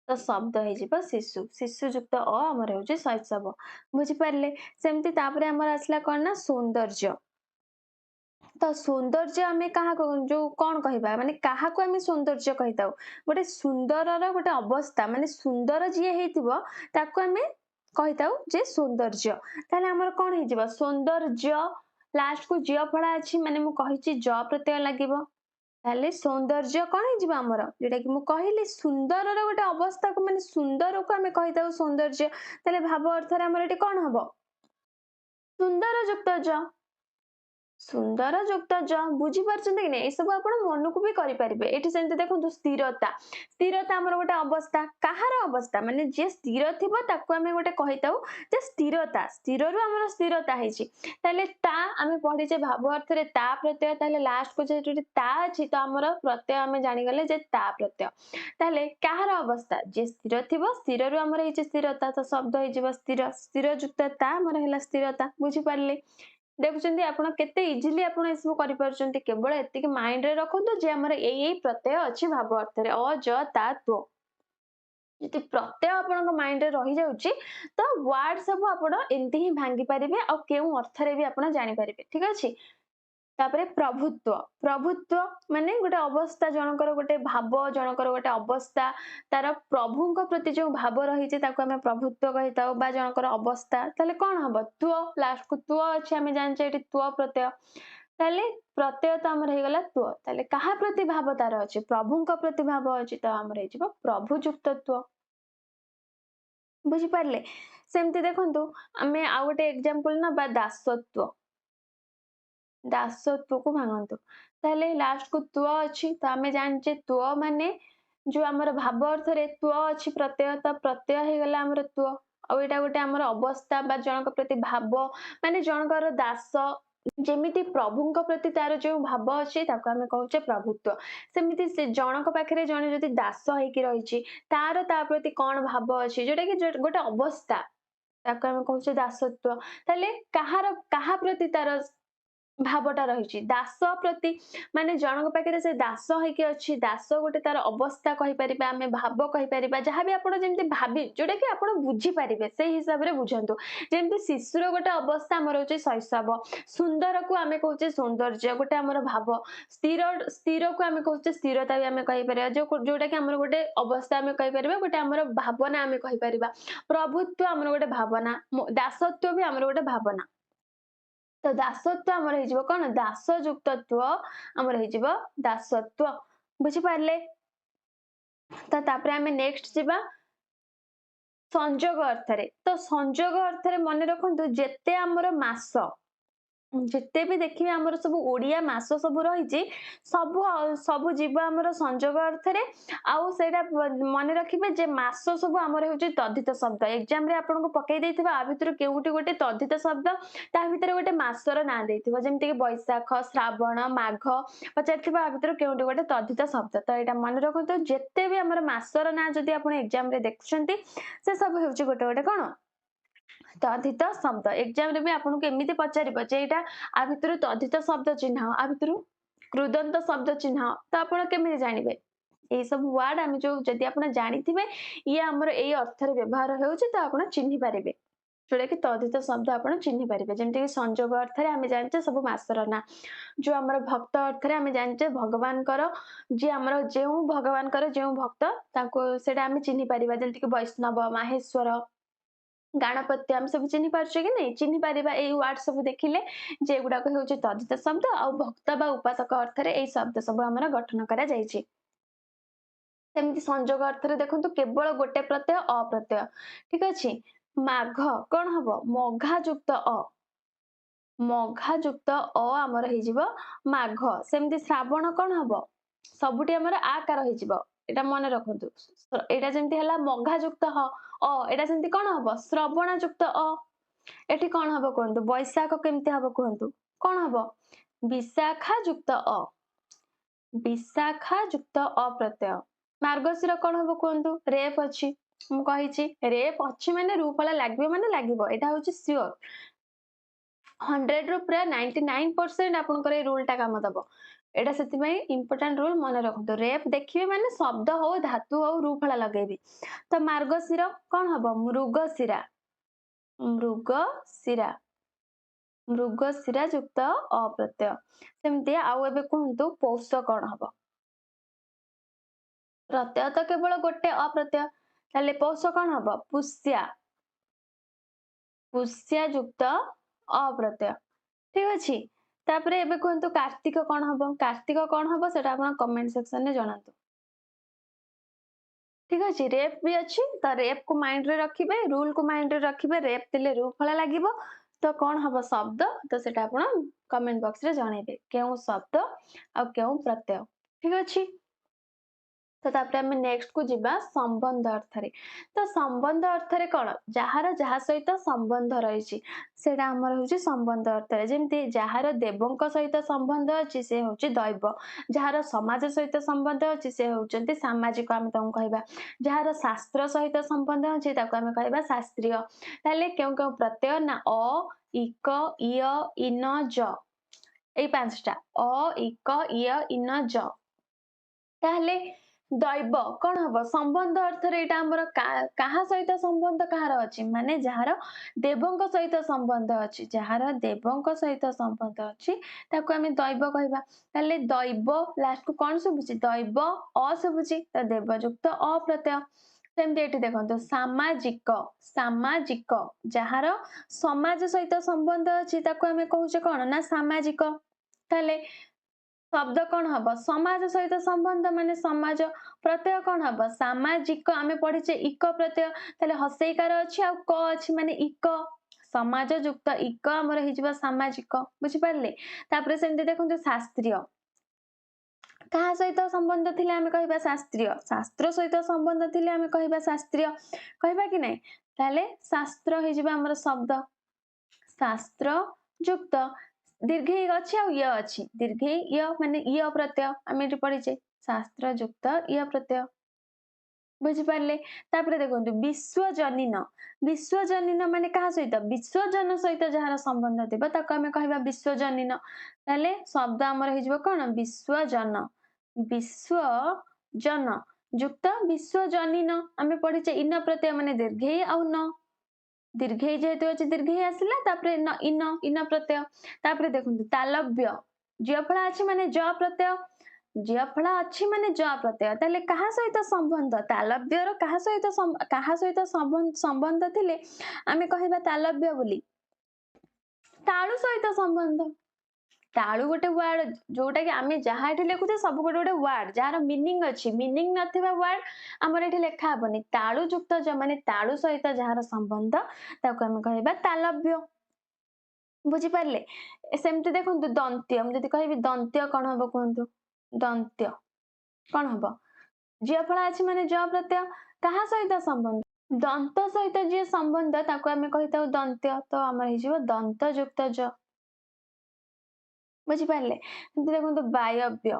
तो शब्द हो शिशु शिशु युक्त अ आमर हूँ शैशव बुझिपारे सेमती आमर आसला कौन ना सौंदर्य तो सौंदर्य आम क्या जो कौन कहवा माने क्या आम सौंदर्य कही गोटे सुंदर गोटे अवस्था माने सुंदर जी होता आम कही जे सौंदर्य ताले आमर कौन हो सौंदर्य लास्ट को ज फड़ा अच्छी माने मु कही ज प्रत्यय लगे ताले सौंदर्य कौन हो आमर जोटा कि मुझे कहली सुंदर गोटे अवस्था को माने सुंदर को आम कही सौंदर्य ताले भाव अर्थ आमर ये कौन हम सुंदर युक्त ज सुंदर युक्त ज बुझीपार कि नहीं सब आप मन को भी करेंगे ये सेमती देखो स्थिरता स्थिरता आमर गोटे अवस्था कहार अवस्था माने जे स्थिर थी आम गोटे कही जे स्थिरता स्थिर आमर स्थिरता है आम पढ़ीचे भाव अर्थ ता प्रत्यय ताले लास्ट को जो ता अच्छी तो आमर प्रत्यय आम जानीगले जे ता प्रत्यय ताले कहार अवस्था जे स्थिर थी स्थिर आमर स्थिरता तो शब्द हो स्थिर स्थिर युक्त ता आमर है स्थिरता बुझीपारे देखुं आप इजिली आप सब केवल एति माइंड रे रखु जे आमर यही प्रत्यय अच्छी भाव अर्थ अ ज ता त्व जी प्रत्यय आपण माइंड रे रही जाउची तो वर्ड सब आप एमती ही भांगी पारे और केउ अर्थ रे भी आप जानी पारे ठीक अच्छे तापरे प्रभुत्व प्रभुत्व माने गोटे अवस्था जनकर गोटे भाव जनकर गोटे अवस्था तार प्रभु प्रति जो भाव रही आम प्रभुत्व कही जनकर अवस्था ताले कौन हम त्व लास्ट को त्व अच्छे आम जाने त्व प्रत्यय ताले प्रत्यय तो आमर होगला त्व ताले कहा प्रति भाव तार अच्छे प्रभु प्रति भाव अच्छी तो आमर हो प्रभु युक्तत्व बुझीपारे सेमती देखु आम आउ गोटे एग्जांपल ना दासत्व दासत्व को भांगतु ताले लास्ट को त्व अच्छी तो आम जाने त्व माने जो आमर भाव अर्थ त्व अच्छी प्रत्यय तो प्रत्यय होगला आमर त्व आउ यहाँ गोटे आमर अवस्था जनक प्रति भाव माने जनकर दास ଯେମିତି ପ୍ରଭୁଙ୍କ ପ୍ରତି ତାର ଯେଉଁ ଭାବ ଅଛି ତାକୁ ଆମେ କହୁଛେ ପ୍ରଭୁତ୍ୱ। ସେମିତି ସେ ଜଣଙ୍କ ପାଖରେ ଜଣେ ଯଦି ଦାସ ହେଇକି ରହିଛି ତାର ତା ପ୍ରତି କଣ ଭାବ ଅଛି ଯୋଉଟା କି ଗୋଟେ ଅବସ୍ଥା ତାକୁ ଆମେ କହୁଛେ ଦାସତ୍ୱ। ତାହେଲେ କାହା ପ୍ରତି ତାର ଭାବଟା ରହିଛି ଦାସ ପ୍ରତି, ମାନେ ଜଣଙ୍କ ପାଖରେ ସେ ଦାସ ହେଇକି ଅଛି, ଦାସ ଗୋଟେ ତାର ଅବସ୍ଥା କହିପାରିବା ଆମେ, ଭାବ କହିପାରିବା, ଯାହାବି ଆପଣ ଯେମିତି ଭାବି ଯୋଉଟା କି ଆପଣ ବୁଝିପାରିବେ ସେଇ ହିସାବରେ ବୁଝନ୍ତୁ। ଯେମିତି ଶିଶୁର ଗୋଟେ ଅବସ୍ଥା ଆମର ହଉଛି ଶୈଶବ, ସୁନ୍ଦରକୁ ଆମେ କହୁଛେ ସୌନ୍ଦର୍ଯ୍ୟ ଗୋଟେ ଆମର ଭାବ, ସ୍ଥିରକୁ ଆମେ କହୁଛେ ସ୍ଥିରତା ବି ଆମେ କହିପାରିବା, ଯୋଉଟା କି ଆମର ଗୋଟେ ଅବସ୍ଥା ଆମେ କହିପାରିବା, ଗୋଟେ ଆମର ଭାବନା ଆମେ କହିପାରିବା। ପ୍ରଭୁତ୍ୱ ଆମର ଗୋଟେ ଭାବନା, ଦାସତ୍ୱ ବି ଆମର ଗୋଟେ ଭାବନା। ତ ଦାସତ୍ୱ ଆମର ହେଇଯିବ କଣ, ଦାସ ଯୁକ୍ତତ୍ୱ ଆମର ହେଇଯିବ ଦାସତ୍ୱ। ବୁଝିପାରିଲେ? ତ ତାପରେ ଆମେ ନେକ୍ସଟ ଯିବା ସଂଯୋଗ ଅର୍ଥରେ। ତ ସଂଯୋଗ ଅର୍ଥରେ ମନେ ରଖନ୍ତୁ ଯେତେ ଆମର ମାସ, ଯେତେ ବି ଦେଖିବେ ଆମର ସବୁ ଓଡିଆ ମାସ ସବୁ ରହିଛି, ସବୁ ଯିବ ଆମର ସଂଯୋଗ ଅର୍ଥରେ। ଆଉ ସେଇଟା ମନେ ରଖିବେ ଯେ ମାସ ସବୁ ଆମର ହେଉଛି ତଦ୍ଧିତ ଶବ୍ଦ। ଏକ୍ସାମ ରେ ଆପଣଙ୍କୁ ପକେଇ ଦେଇଥିବା ଆ ଭିତରୁ କେଉଁଠି ଗୋଟେ ତଦ୍ଧିତ ଶବ୍ଦ ତା ଭିତରେ ଗୋଟେ ମାସର ନାଁ ଦେଇଥିବ, ଯେମିତିକି ବୈଶାଖ, ଶ୍ରାବଣ, ମାଘ ପଚାରିଥିବା ଆ ଭିତରୁ କେଉଁଠି ଗୋଟେ ତଦ୍ଧିତ ଶବ୍ଦ। ତ ଏଇଟା ମନେ ରଖନ୍ତୁ ଯେତେ ବି ଆମର ମାସର ନାଁ ଯଦି ଆପଣ ଏକ୍ସାମ ରେ ଦେଖୁଛନ୍ତି ସେ ସବୁ ହେଉଛି ଗୋଟେ ଗୋଟେ କଣ ତଦ୍ଧିତ ଶବ୍ଦ। ଏକ୍ସାମ ରେ ବି ଆପଣଙ୍କୁ ଏମିତି ପଚାରିବ ଯେ ଏଇଟା ଆ ଭିତରୁ ତଦ୍ଧିତ ଶବ୍ଦ ଚିହ୍ନାଅ, ଆ ଭିତରୁ କୃଦନ୍ତ ଶବ୍ଦ ଚିହ୍ନାଅ, ତ ଆପଣ କେମିତି ଜାଣିବେ? ଏଇ ସବୁ ୱାର୍ଡ ଆମେ ଯୋଉ ଯଦି ଆପଣ ଜାଣିଥିବେ ଇଏ ଆମର ଏଇ ଅର୍ଥରେ ବ୍ୟବହାର ହେଉଛି ତ ଆପଣ ଚିହ୍ନି ପାରିବେ, ଯୋଉଟା କି ତଦ୍ଧିତ ଶବ୍ଦ ଆପଣ ଚିହ୍ନି ପାରିବେ। ଯେମିତିକି ସଂଯୋଗ ଅର୍ଥରେ ଆମେ ଜାଣିଛେ ସବୁ ମାସର ନାଁ, ଯୋଉ ଆମର ଭକ୍ତ ଅର୍ଥରେ ଆମେ ଜାଣିଛେ ଭଗବାନଙ୍କର, ଯିଏ ଆମର ଯେଉଁ ଭଗବାନଙ୍କର ଯେଉଁ ଭକ୍ତ ତାଙ୍କୁ ସେଇଟା ଆମେ ଚିହ୍ନି ପାରିବା, ଯେମିତିକି ବୈଷ୍ଣବ, ମାହେଶ୍ଵର, ଗାଣପତ୍ୟ ଆମେ ସବୁ ଚିହ୍ନି ପାରୁଛେ କି ନାଇଁ, ଚିହ୍ନି ପାରିବା ଏଇ ୱାର୍ଡ ସବୁ ଦେଖିଲେ ଯେ ଏଗୁଡାକ ହେଉଛି ତଦ୍ଧିତ ଶବ୍ଦ। ଆଉ ଭକ୍ତ ବା ଉପାସକ ଅର୍ଥରେ ଏଇ ଶବ୍ଦ ସବୁ ଆମର ଗଠନ କରାଯାଇଛି। ସେମିତି ସଂଯୋଗ ଅର୍ଥରେ ଦେଖନ୍ତୁ କେବଳ ଗୋଟେ ପ୍ରତ୍ୟୟ ଅପ୍ରତ୍ୟୟ, ଠିକ ଅଛି। ମାଘ କଣ ହବ, ମଘା ଯୁକ୍ତ ଅ, ମଘା ଯୁକ୍ତ ଅ ଆମର ହେଇଯିବ ମାଘ। ସେମିତି ଶ୍ରାବଣ କଣ ହବ, ସବୁଠି ଆମର ଆକାର ହେଇଯିବ, ଏଇଟା ମନେ ରଖନ୍ତୁ। ଏଇଟା ଯେମିତି ହେଲା ମଘା ଯୁକ୍ତ ଏଇଟା ସେମିତି କଣ ହବ, ଶ୍ରବଣ ଯୁକ୍ତ ଅ। ଏଠି କଣ ହବ କୁହନ୍ତୁ, ବୈଶାଖ କେମିତି ହବ କୁହନ୍ତୁ, କଣ ହବ, ବିଶାଖା ଯୁକ୍ତ ଅ, ବିଶାଖା ଯୁକ୍ତ ଅ ପ୍ରତ୍ୟୟ। ମାର୍ଗଶିର କଣ ହବ କୁହନ୍ତୁ, ରେଫ ଅଛି, ମୁଁ କହିଛି ରେଫ ଅଛି ମାନେ ରୁ ଫଳା ଲାଗିବ ମାନେ ଲାଗିବ, ଏଇଟା ହଉଛି ସିଓର। 100 ରୁ ପୁରା 99% ଆପଣଙ୍କର ଏଇ ରୁଲ ଟା କାମ ଦବ। ଏଇଟା ସେଥିପାଇଁ ଇମ୍ପୋର୍ଟାଣ୍ଟ ରୁଲ ମନେ ରଖନ୍ତୁ। ରେଫ ଦେଖିବେ ମାନେ ଶବ୍ଦ ହଉ ଧାତୁ ହଉ ରୁ ଫଳା ଲଗେଇବି। ତ ମାର୍ଗଶିର କଣ ହବ, ମୃଗଶିରା, ମୃଗଶିରା, ମୃଗଶିରା ଯୁକ୍ତ ଅପ୍ରତ୍ୟୟ। ସେମିତି ଆଉ ଏବେ କୁହନ୍ତୁ ପୌଷ କଣ ହବ, ପ୍ରତ୍ୟୟ ତ କେବଳ ଗୋଟେ ଅପ୍ରତ୍ୟୟ, ତାହେଲେ ପୌଷ କଣ ହବ, ପୁଷ୍ୟା, ପୁଷ୍ୟା ଯୁକ୍ତ ଅପ୍ରତ୍ୟୟ, ଠିକ ଅଛି। ତାପରେ ଏବେ କୁହନ୍ତୁ କାର୍ତ୍ତିକ କଣ ହବ, କାର୍ତ୍ତିକ କଣ ହବ ସେଟା ଆପଣ କମେଣ୍ଟ ସେକ୍ସନରେ ଜଣାନ୍ତୁ। ଠିକ ଅଛି, ରେଫ ବି ଅଛି ତ ରେଫ କୁ ମାଇଣ୍ଡ ରେ ରଖିବେ, ରୁଲ କୁ ମାଇଣ୍ଡ ରେ ରଖିବେ, ରେଫ ଥିଲେ ରୁ ଫଳା ଲାଗିବ, ତ କଣ ହବ ଶବ୍ଦ, ତ ସେଟା ଆପଣ କମେଣ୍ଟ ବକ୍ସ ରେ ଜଣେଇବେ କେଉଁ ଶବ୍ଦ ଆଉ କେଉଁ ପ୍ରତ୍ୟୟ, ଠିକ ଅଛି। ତ ତାପରେ ଆମେ ନେକ୍ସଟ କୁ ଯିବା ସମ୍ବନ୍ଧ ଅର୍ଥରେ। ତ ସମ୍ବନ୍ଧ ଅର୍ଥରେ କଣ, ଯାହାର ଯାହା ସହିତ ସମ୍ବନ୍ଧ ରହିଛି ସେଇଟା ଆମର ହଉଛି ସମ୍ବନ୍ଧ ଅର୍ଥରେ। ଯେମିତି ଯାହାର ଦେବଙ୍କ ସହିତ ସମ୍ବନ୍ଧ ଅଛି ସେ ହଉଛି ଦୈବ, ଯାହାର ସମାଜ ସହିତ ସମ୍ବନ୍ଧ ଅଛି ସେ ହଉଛନ୍ତି ସାମାଜିକ ଆମେ ତାଙ୍କୁ କହିବା, ଯାହାର ଶାସ୍ତ୍ର ସହିତ ସମ୍ବନ୍ଧ ଅଛି ତାକୁ ଆମେ କହିବା ଶାସ୍ତ୍ରୀୟ। ତାହେଲେ କେଉଁ କେଉଁ ପ୍ରତ୍ୟୟ ନା ଅ, ଇକ, ଇୟ, ଇନ, ଜ, ଏଇ ପାଞ୍ଚଟା ଅ, ଇକ, ଇୟ, ଇନ, ଜ। ତାହେଲେ ଦୈବ କଣ ହବ, ସମ୍ବନ୍ଧ ଅର୍ଥରେ ଏଇଟା ଆମର କାହା ସହିତ ସମ୍ବନ୍ଧ କାହାର ଅଛି, ମାନେ ଯାହାର ଦେବଙ୍କ ସହିତ ସମ୍ବନ୍ଧ ଅଛି, ଯାହାର ଦେବଙ୍କ ସହିତ ସମ୍ବନ୍ଧ ଅଛି ତାକୁ ଆମେ ଦୈବ କହିବା। ତାହେଲେ ଦୈବ ଲାଷ୍ଟ କୁ କଣ ଶୁଭୁଛି, ଦୈବ ଅ ଶୁଭୁଛି, ତ ଦେବ ଯୁକ୍ତ ଅ ପ୍ରତ୍ୟୟ। ସେମିତି ଏଠି ଦେଖନ୍ତୁ ସାମାଜିକ, ସାମାଜିକ ଯାହାର ସମାଜ ସହିତ ସମ୍ବନ୍ଧ ଅଛି ତାକୁ ଆମେ କହୁଛେ କଣ ନା ସାମାଜିକ। ତାହେଲେ ଶବ୍ଦ କଣ ହବ, ସମାଜ ସହିତ ସମ୍ବନ୍ଧ ମାନେ ସମାଜ, ପ୍ରତ୍ୟୟ କଣ ହବ ସାମାଜିକ, ଆମେ ପଢିଛେ ଇକ ପ୍ରତ୍ୟୟ, ତାହେଲେ ହସେଇକାର ଅଛି ଆଉ କ ଅଛି ମାନେ ଇକ, ସମାଜ ଯୁକ୍ତ ଇକ ଆମର ହେଇଯିବ ସାମାଜିକ, ବୁଝିପାରିଲେ। ତାପରେ ସେମିତି ଦେଖନ୍ତୁ ଶାସ୍ତ୍ରୀୟ, କାହା ସହିତ ସମ୍ବନ୍ଧ ଥିଲେ ଆମେ କହିବା ଶାସ୍ତ୍ରୀୟ, ଶାସ୍ତ୍ର ସହିତ ସମ୍ବନ୍ଧ ଥିଲେ ଆମେ କହିବା ଶାସ୍ତ୍ରୀୟ, କହିବା କି ନାଇଁ। ତାହେଲେ ଶାସ୍ତ୍ର ହେଇଯିବ ଆମର ଶବ୍ଦ, ଶାସ୍ତ୍ର ଯୁକ୍ତ दीर्घई अच्छी आ य अच्छी दीर्घई य माने य प्रत्यय आम ये पढ़ीचे शास्त्र युक्त य प्रत्यय बुझिपारे देखो विश्वजनीन विश्वजनीन माने क्या सहित विश्वजन सहित जार संबंध थी आम कह विश्वजनीन ताले शब्द आमर हो कौन विश्वजन विश्वजन युक्त विश्वजनीन आम पढ़ीचे इन प्रत्यय माने दीर्घई आउ न दीर्घई जेहेतु अच्छे दीर्घई आसला न इन इन प्रत्यय देखो तालव्य जफला अच्छी माने ज प्रत्यय जफला अच्छी माने ज प्रत्यय ताले कहा सहित संबंध तालव्यर कहा सहित संबंध थिले आमे कहबा तालव्य बोली तालु सहित संबंध तालु गोटे वर्ड जोटा कि आमे जहा एठी लिखुते सब गोटे गोटे वर्ड जार मीनिंग अच्छी मीनिंग नथिबा वर्ड हमर एठी लेखा हबनी तालु युक्त ज माने तालु सहित जार संबंध ताको आमे कहबा तालव्य बुझी पारले सेमति देखंतु दंत्य हम जदी कहबी दंत्य कोन हबो कहंतु दंत्य कौन हम जी फला अच्छी माने ज प्रत्यय कहा सहित संबंध दंत सहित जी संबंध ताको आमे कहिता दंत्य तो आमर हिजिबो दंत युक्त ज बुझी पारले देखो वायव्य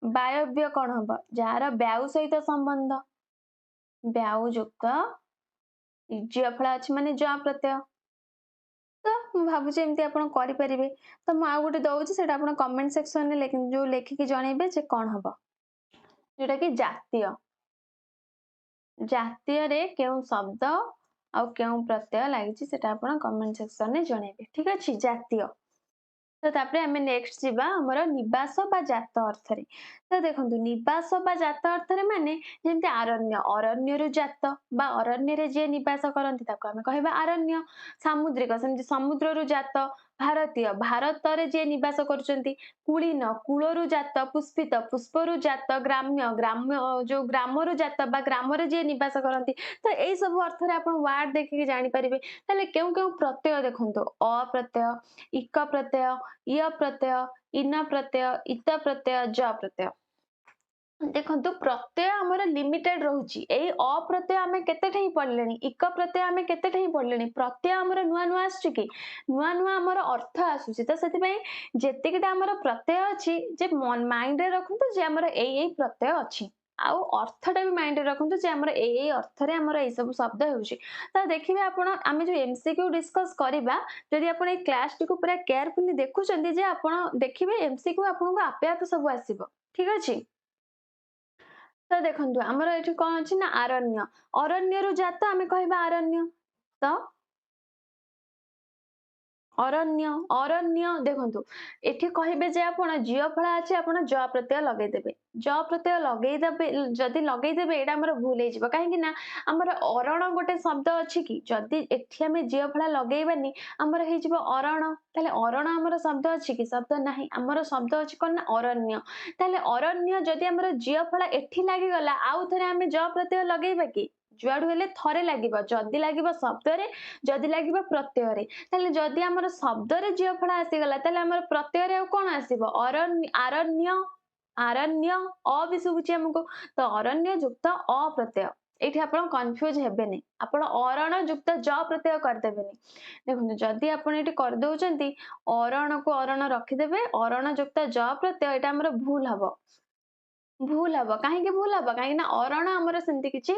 वायव्य कौन हम जार ब्याउ सहित संबंध ब्याउ युक्त जी फला अच्छी माने ज प्रत्यय तो भावुचे एमती आपण करि परिबे तो म आ गोटे दउची सेटा आपण कमेंट सेक्शन में जो लेखिकी जणैबे जे कोन हबो जोटा कि जातीय जातीय रे केउ शब्द आ केउ प्रत्यय लागिची सेटा आपण कमेंट सेक्शन में जणैबे ठीक अछि जातीय तो तापरे हमें नेक्स्ट जीवा हमर निवास बा जात अर्थ रे तो देखंतु निवास बा जात अर्थ रे माने जेंते अरण्य अरण्य रु जात बा अरण्य रे जे निवास करंती ताको हमें कहबा अरण्य सामुद्रिक सेमति समुद्र रु जात भारतीय भारत रे जे निवास करचंती कुलीन कूलरु जात पुष्पित पुष्परु जात ग्राम्य ग्राम्य जो ग्रामरु जात बा ग्राम रे जे निवास करंती तो एई सब अर्थ रे आपण वर्ड देखि जानि परिबे ताले केउ केउ प्रत्यय देखंतु अ प्रत्यय इक प्रत्यय य प्रत्यय इन प्रत्यय इत प्रत्यय ज प्रत्यय देखंतु प्रत्यय हमर लिमिटेड रहउची एई अ प्रत्यय आमे केते ठेई पढलेनी इक प्रत्यय आमे केते ठेई पढलेनी प्रत्यय हमर नुआ नुआ आछी कि नुआ नुआ हमर अर्थ आसुची त सेति पई जेतिकिटा हमर प्रत्यय अछि जे माइंड रे रखंतु जे हमर एई प्रत्यय अछि आउ अर्थटा भी माइंड रे रखंतु जे हमर एई अर्थ रे हमर एई सब शब्द हेउची त देखिबे आपण आमे जो एमसीक्यू डिस्कस करिबा जदि आपण ए क्लास टी को पूरा केयरफुली देखुचंदी जे आपण देखिबे एमसीक्यू आपनको आपे आपे सब आसीबो ठीक अछि तो देखंतु हमर एठी कोन अछि ना अरण्य अरण्य रु जात आमे कहबा अरण्य तो अरण्य अरण्य देखंतु एठी कहिबे जे आपण जियो फळा अछि आपण ज प्रत्यय लगै देबे ज प्रत्यय लगै देबे जदि लगै देबे एटा हमर भूल हे जिवो काहे कि ना हमर अरण गोटे शब्द अछि कि जदि एठी हमें जियो फळा लगैबानी हमर हे जिवो अरण ताले अरण हमर शब्द अछि कि शब्द नाही हमर शब्द अछि कोन ना अरण्य ताले अरण्य जदि हमर जियो फळा एठी लागि गला आउ थरे हमें ज प्रत्यय लगैबा कि जुआडू हेले थरे लागिबो जदि लागिबो शब्द रे जदि लागिबो प्रत्यय रे ताले जदि हमर शब्द रे जियो फळा आसी गला ताले हमर प्रत्यय रे कोन आसीबो अरण्य अरण्य अरण्य अ भी सुबुची हमको तो अरण्य युक्त अ प्रत्यय एठी आपण कंफ्यूज हेबेनी आपण अरण युक्त ज प्रत्यय कर देबेनी देखो जदि आपण एठी कर दउचंती अरण को अरण रखि देबे अरण युक्त ज प्रत्यय एटा हमर भूल हबो भूल हबो काहे के भूल हबो काहे ना अरण हमर सेंति किछि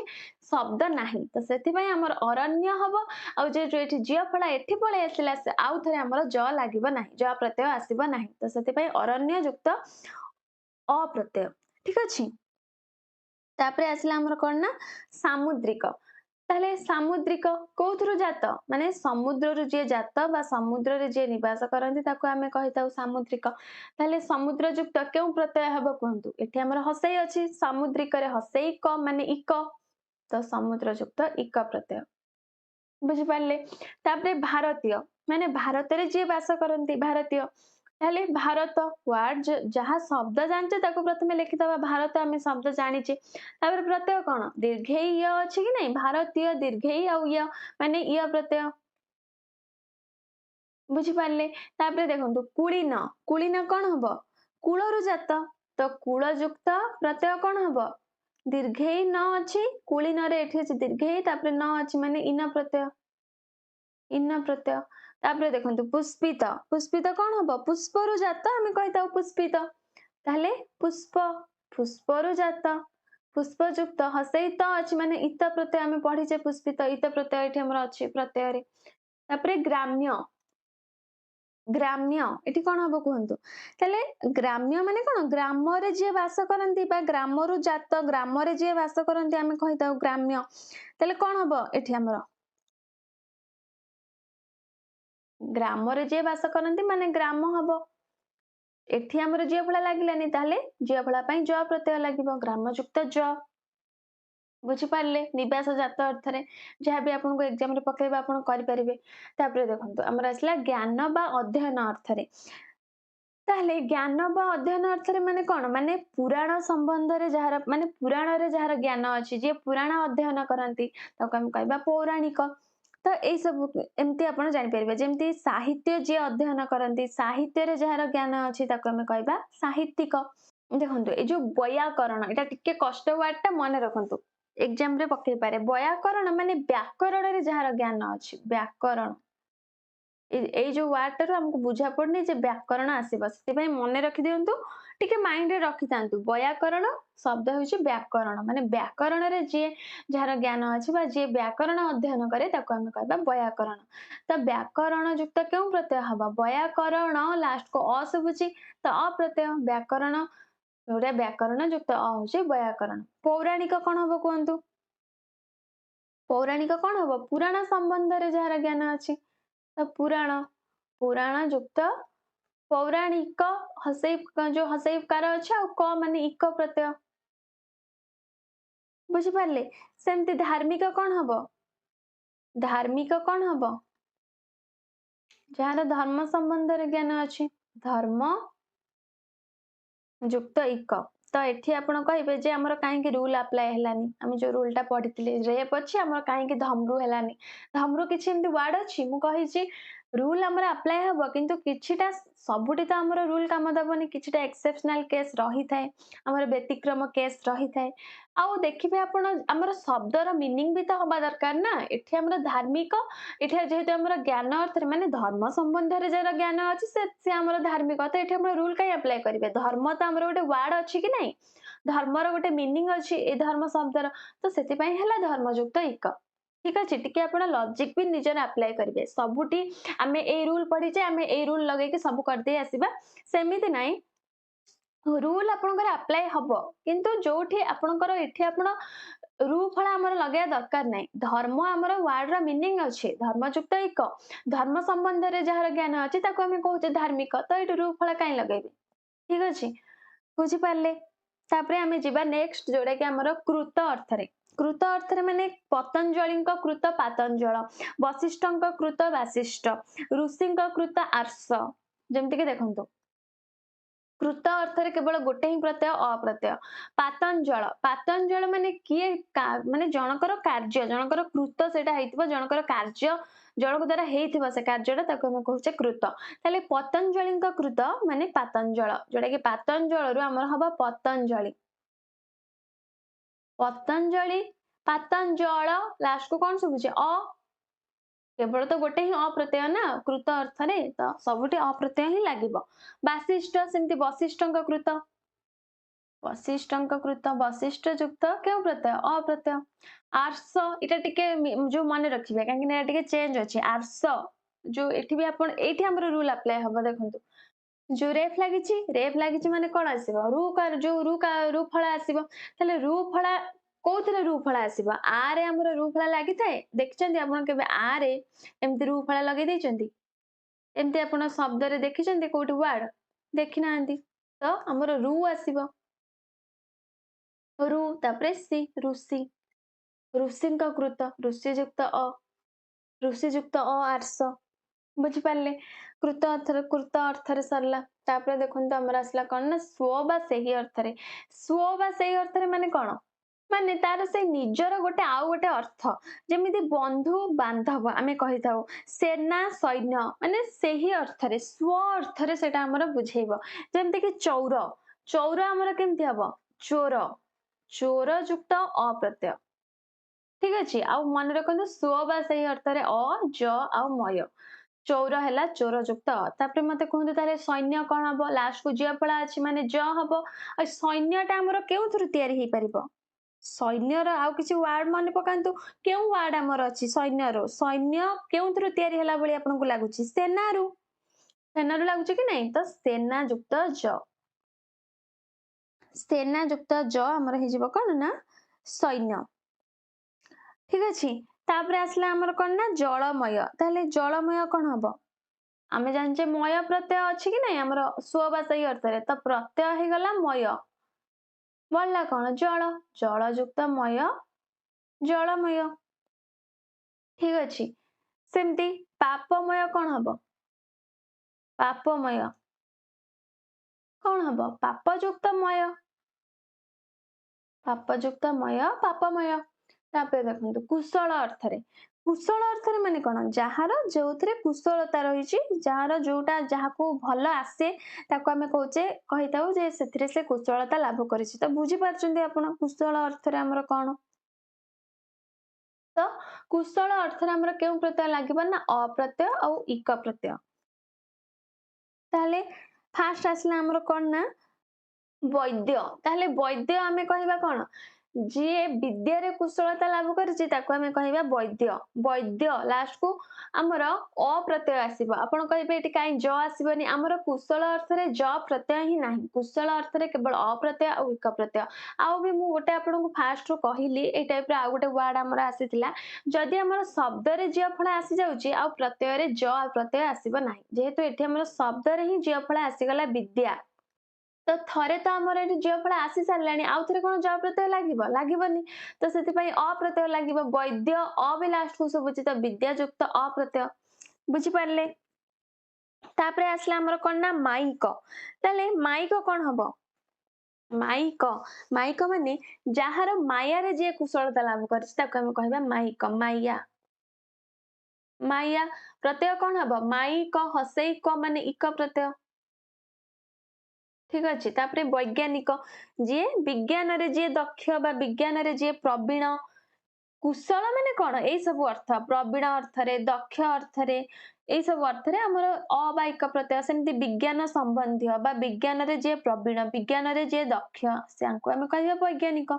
शब्द नाही तो सेति पई हमर अरण्य हबो आ जे जो एठी जियो फळा एठी पळे आसिला से आउ थरे हमर ज लागिबो नाही ज प्रत्यय आसीबो नाही तो सेति पई अरण्य युक्त अ प्रत्यय ठीक अछि तापरे आसिला हमर कोन ना सामुद्रिक ताले सामुद्रिक कोथुरु जात माने समुद्र रु जे जात बा समुद्र रे जे निवास करंती ताको आमे कहिताउ सामुद्रिक ताले समुद्र युक्त केउ प्रत्यय हबो कहंतु एठी हमर हसई अछि सामुद्रिक रे हसई क माने इक तो समुद्र युक्त इक प्रत्यय बुझि पारले तापरे भारतीय माने भारत रे जे वास करंती भारतीय ताले भारत वर्ड जहाँ शब्द जानचे ताको प्रथमे लिखितबा भारत आमे शब्द जानिचे तापर प्रत्यय कोन दीर्घई य अछि कि नै भारतीय दीर्घई आ य माने य प्रत्यय बुझि पारले तापर देखंतु कुलीन कुलीन कोन हबो कुळरु जात तो कुळ युक्त प्रत्यय कोन हबो दीर्घई न अछि कुलीन रे एठी अछि दीर्घई तापर न अछि माने इन प्रत्यय तापर देखंतु पुष्पित पुष्पित कौन हम पुष्परु जात आम कही पुष्पित ताहले पुष्प पुष्परु जात पुष्पयुक्त हसई त अच्छी माने इत प्रत्यय आम पढ़ीचे पुष्पित इत प्रत्यय ये अच्छी प्रत्यय तापर ग्राम्य ग्राम्य एटी कौन हम कहतु ताले ग्राम्य माने कौन ग्राम रे जे वास करती ग्रामरु जात ग्राम रे जे वास करती आम कही ग्राम्य ताले कौन हम एटी आमर ग्राम रे जे वास करती माने ग्राम हम एठी आमर जिया फला लागलानी ताहले जिया फला पई ज प्रत्यय लागिबो ग्रामयुक्त ज बुझिपारे निवास जात अर्थ रे जहाँ भी आपको एग्जाम रे पकेबा आपण करि परिबे तापर देखंतु हमर आसला ज्ञान बा अध्ययन अर्थ रे ताहले ज्ञान बा अध्ययन अर्थ रे माने कोन माने पुराण संबंध रे जहार माने पुराण रे जहार ज्ञान अछि जे पुराण अध्ययन करंती ताको हम कहबा पौराणिक तो यही सब एमती आप जापर जमी साहित्य जी अध्ययन करती साहित्य रे जहार ज्ञान अच्छी आम कहबा साहित्यिक देखो ये जो व्याकरण यहाँ टिके कष्ट वार्ड टा मन रखु एग्जाम रे पकई पारे व्याकरण माने व्याकरण रे जहार ज्ञान अच्छी व्याकरण ये जो वार्ड टारू हमको बुझा पड़नी जे व्याकरण आसब से मन रखी दिंतु टिके माइंड रे रखि थांतु व्याकरण शब्द होची व्याकरण माने व्याकरण रे जे जहार ज्ञान अछि बा जे व्याकरण अध्ययन करे ताको हम कहबा व्याकरण त व्याकरण युक्त क्यों प्रत्यय हबा व्याकरण लास्ट को अ सबुची त अ प्रत्यय व्याकरण जोटा व्याकरण युक्त अ होची व्याकरण पौराणिक कोन हबो कहंतु पौराणिक कोन हबो पुराण संबंध रे जहार ज्ञान अछि त पुराण पुराण युक्त पौराणिक हसई जो हसईकार अच्छा क माने इक प्रत्यय बुझिपारे सेमती धार्मिक कौन हम धार्मिक कौन हम जार धर्म संबंध रे ज्ञान अच्छी धर्म युक्त इक तो एठी आपण कहिबे जे हमर काहे रूल अप्लाई हेलानी हम जो रूल टा पढ़िथिले रेप अछि हमर काहे धमरू हेलानी धमरू किछि एमती वर्ड अछि मु कहि छी रूल हमर अप्लाई हबो किंतु किछिटा सबुटी तो हमर रूल काम दबनी किछिटा एक्सेप्शनल केस रही थाए हमर व्यतिक्रम केस रही थाए आउ देखिबे आपण हमर शब्दर मीनिंग भी तो हबा दरकार ना एठी हमर धार्मिक एठी जेहेतु हमर ज्ञान अर्थ रे माने धर्म संबंध रे जरा ज्ञान अछि से हमर धार्मिक तो एठी हमर रूल काई अप्लाई करिवे धर्म तो हमर गोटे वर्ड अछि कि नहीं धर्मर गोटे मीनिंग अछि ए धर्म शब्दर तो सेति पई हला धर्मयुक्त इक ठीक अच्छे टिके आप लॉजिक भी निजर अप्लाई करेंगे सबुटी आम ए रूल पढ़ीचे आम ए रूल लगे सब करदे आसवा सेमिति नहीं रूल आपंकर अप्लाई हम किंतु जोठी आपंकर एठी आपण रू फला आमर लगे दरकार नहीं धर्म आमर वार्ड मीनिंग अच्छे धर्मयुक्त एक धर्म संबंध रे जहार ज्ञान अच्छी आम कहचे धार्मिक तो ये रू फला कहीं लगेबे ठीक अच्छे बुझिपारे तापरे आम जा नेक्स्ट जोड़ा कि आमर कृत अर्थ रे कृत अर्थ रे माने पतंजलि कृत पातंजल वशिष्ठ कृत वासिष्ठ ऋषि कृत आर्ष जमती कि देखो कृत अर्थ रे केवल गोटे ही प्रत्यय अप्रत्यय पातंजल पातंजल माने किए माने जनकर कार्य जनकर कृत सेटा हेतिबो जनकर कार्य जनक द्वारा हेतिबो से कार्यटा ताको हम कहूचे कृत ताले पतंजलि कृत माने पातंजल जोटा कि पातंजल रु हमर हबा पतंजलि पतंजलि पातंजल लास्ट को कौन सुबुचे अ केवल तो गोटे ही अप्रत्यय ना कृत अर्थ रे तो सबुठी अप्रत्यय ही लागिबो वासिष्ठ सेमती वशिष्ठ कृत वशिष्ठ कृत वशिष्ठ युक्त क्यों प्रत्यय अप्रत्यय आर्ष इटा टिके जो मन रखिबे काहे कि टिके चेंज अछि आर्ष जो एठी भी आपण एठी हमर रूल अप्लाई हबो देखंतु जो रेफ लागिची माने कोन आसीबो रू का रू फला आसीबो ताले रू फला कोथरे रू फला आसीबो आ रे हमर रू फला लागि थाए देखचंदी आपण केबे आ रे एमती रू फला लगे दैचंदी एमती आपण शब्द रे देखिचंदी कोठी वर्ड देखि नांदी तो हमर रू आसीबो रू तापरे सी ऋषि ऋषिंक कृत ऋषि युक्त अ आर्ष बुझिपारे कृत अर्थ रे सरला तापरे देखंतु हमर आसला कोन ना स्व बा सही अर्थ रे स्व बा सही अर्थ रे माने कोन माने तार से निजर गोटे आउ गोटे अर्थ जेमिति बंधु बांधव आमे कहि थाउ सेना सैन्य माने सही अर्थ रे स्व अर्थ रे सेटा हमर बुझेइबो जेमिति कि चौर चौर हमर केमति हबो चोर चोर युक्त अप्रत्यय ठीक अछि आ मन रखंतु स्व बा सही अर्थ रे अ ज आ मय चौर है चोर जुक्त तापर मत कहते सैन्य कौन हम लास्ट को ज फला अच्छी माने ज हम सैन्यटा आमर क्यों तैयारी सैन्यर आउ किसी वार्ड मन पकातु क्यों वार्ड आमर अच्छी सैन्यर सैन्य क्यों तैयारी है भाई आपको लगुच सेनारू सेनारू लगुच कि नहीं तो सेना जुक्त ज सेना जुक्त ज आमर हो कौन ना सैन्य ठीक अच्छे तापर आसला आमर कौन ना जलमय ताहले जलमय कौन हम आमे जानचे मय प्रत्यय अच्छी कि नहीं आमर स्वभाषायी अर्थ तो प्रत्यय हो गला मय बढ़ला कौन जल जल जुक्त मय जलमय ठीक अच्छे सेमती पापमय कौन हम पापमय कौन हम पापयुक्त मय पापयुक्त मय पापमय तापर देखो कुशल अर्थ कुशल अर्थ माने कौन जार जो कुशलता रही जार जोटा जहाँ को भल आसे ताको आमे कहचे कही था जे से कुशलता लाभ कर तो बुझी पार्छन्ती आपण कुशल अर्थ आमर कौन तो कुशल अर्थ आमर क्यों प्रत्यय लगे ना अप्रत्यय और इक प्रत्यय ताले फास्ट आसला आमर कौन ना वैद्य ताहले वैद्य आमे कहवा कौन जी विद्या कुशलता लाभ कर वैद्य वैद्य लास्ट को आमर अप्रत्यय आसब आप कहे कहीं ज आसबनी आमर कुशल अर्थ ज प्रत्यय ही ना कुशल अर्थ केवल अप्रत्यय और इक प्रत्यय आउ भी मुझे गोटे आपको फास्ट रू कहली ए टाइप आउ गोटे वार्ड आमर आसीला जदि आमर शब्द ज फल आसी जाऊँगी आ प्रत्यय ज प्रत्यय आसब ना जेहेतु ये आम शब्द ही ज फल आसीगला विद्या तो थरे तो आमर ये ज फल आसी सारे आउ थे कौन ज प्रत्यय लगभग तो से अप्रत्यय लगे वैद्य अ भी लास्ट को शुभुची तो विद्यायुक्त अप्रत्यय बुझीपारे तापर आसला आमर कौन ना माइक ताले माइक कौन हम माइक माइक माने जार माया जी कुशलता लाभ कर माइक माइया माइया प्रत्यय कौन हम माइक हसैक माने इक प्रत्यय ठीक अच्छे तापर वैज्ञानिक जी विज्ञान रे जी दक्ष बा विज्ञान रे जी प्रवीण कुशल माने कौन यही सब अर्थ प्रवीण अर्थ रे दक्ष अर्थ रे यही सब अर्थ रे आमर अबाइक प्रत्यय सेमती विज्ञान संबंधी बा विज्ञान रे जी प्रवीण विज्ञान रे जी दक्ष से आमे कहबा वैज्ञानिक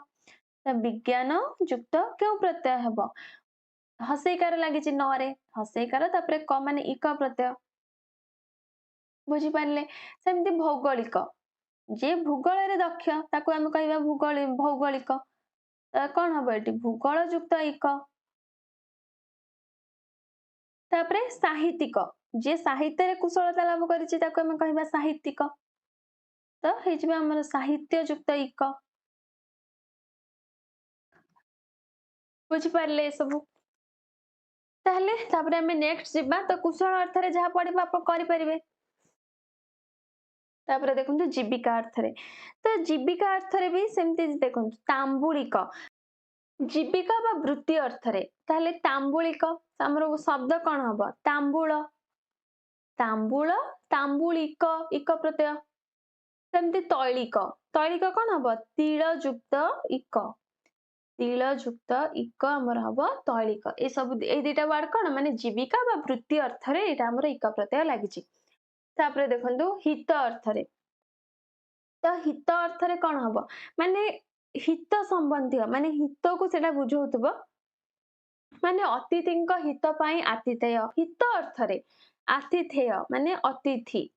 विज्ञान युक्त क्यों प्रत्यय हेब हसैकार लगी न हसैकार तापर क माने इक प्रत्यय बुझीपारे सेमती भौगोलिक जे भूगोल रे दक्ष ताको आमे कहबा भौगोलिक कौन हम ये भूगोल युक्त इक तापरे साहित्यिक जे साहित्य कुशलता लाभ कर साहित्यिक तो ये आमर साहित्य युक्त इक बुझीपारे सब ताहले नेक्स्ट जीवा तो कुशल अर्थ जहाँ पढ़ा आप करें तापर देखो जीविका अर्थ तो जीविका अर्थ भी सेमती देखो तांबुलिक जीविका बा वृत्ति अर्थ ताहले तांबुलिक आमर शब्द कौन हम तांबूल तांबूल तांबुलिक इक प्रत्यय सेमती तैलिक तैलिक कौन हम तिलयुक्त इक तिलयुक्त इक आमर हम तैलिक ये सब ये दुटा वार्ड कौन माने जीविका बा वृत्ति अर्थ आमर इक प्रत्यय लगी तापर देखो हित अर्थ तो हित अर्थ कौन हम माने हित संबंधी माने हित को सेटा बुझाउथबो माने अतिथि हित पाई आतिथेय हित अर्थ आतिथेय माने अतिथि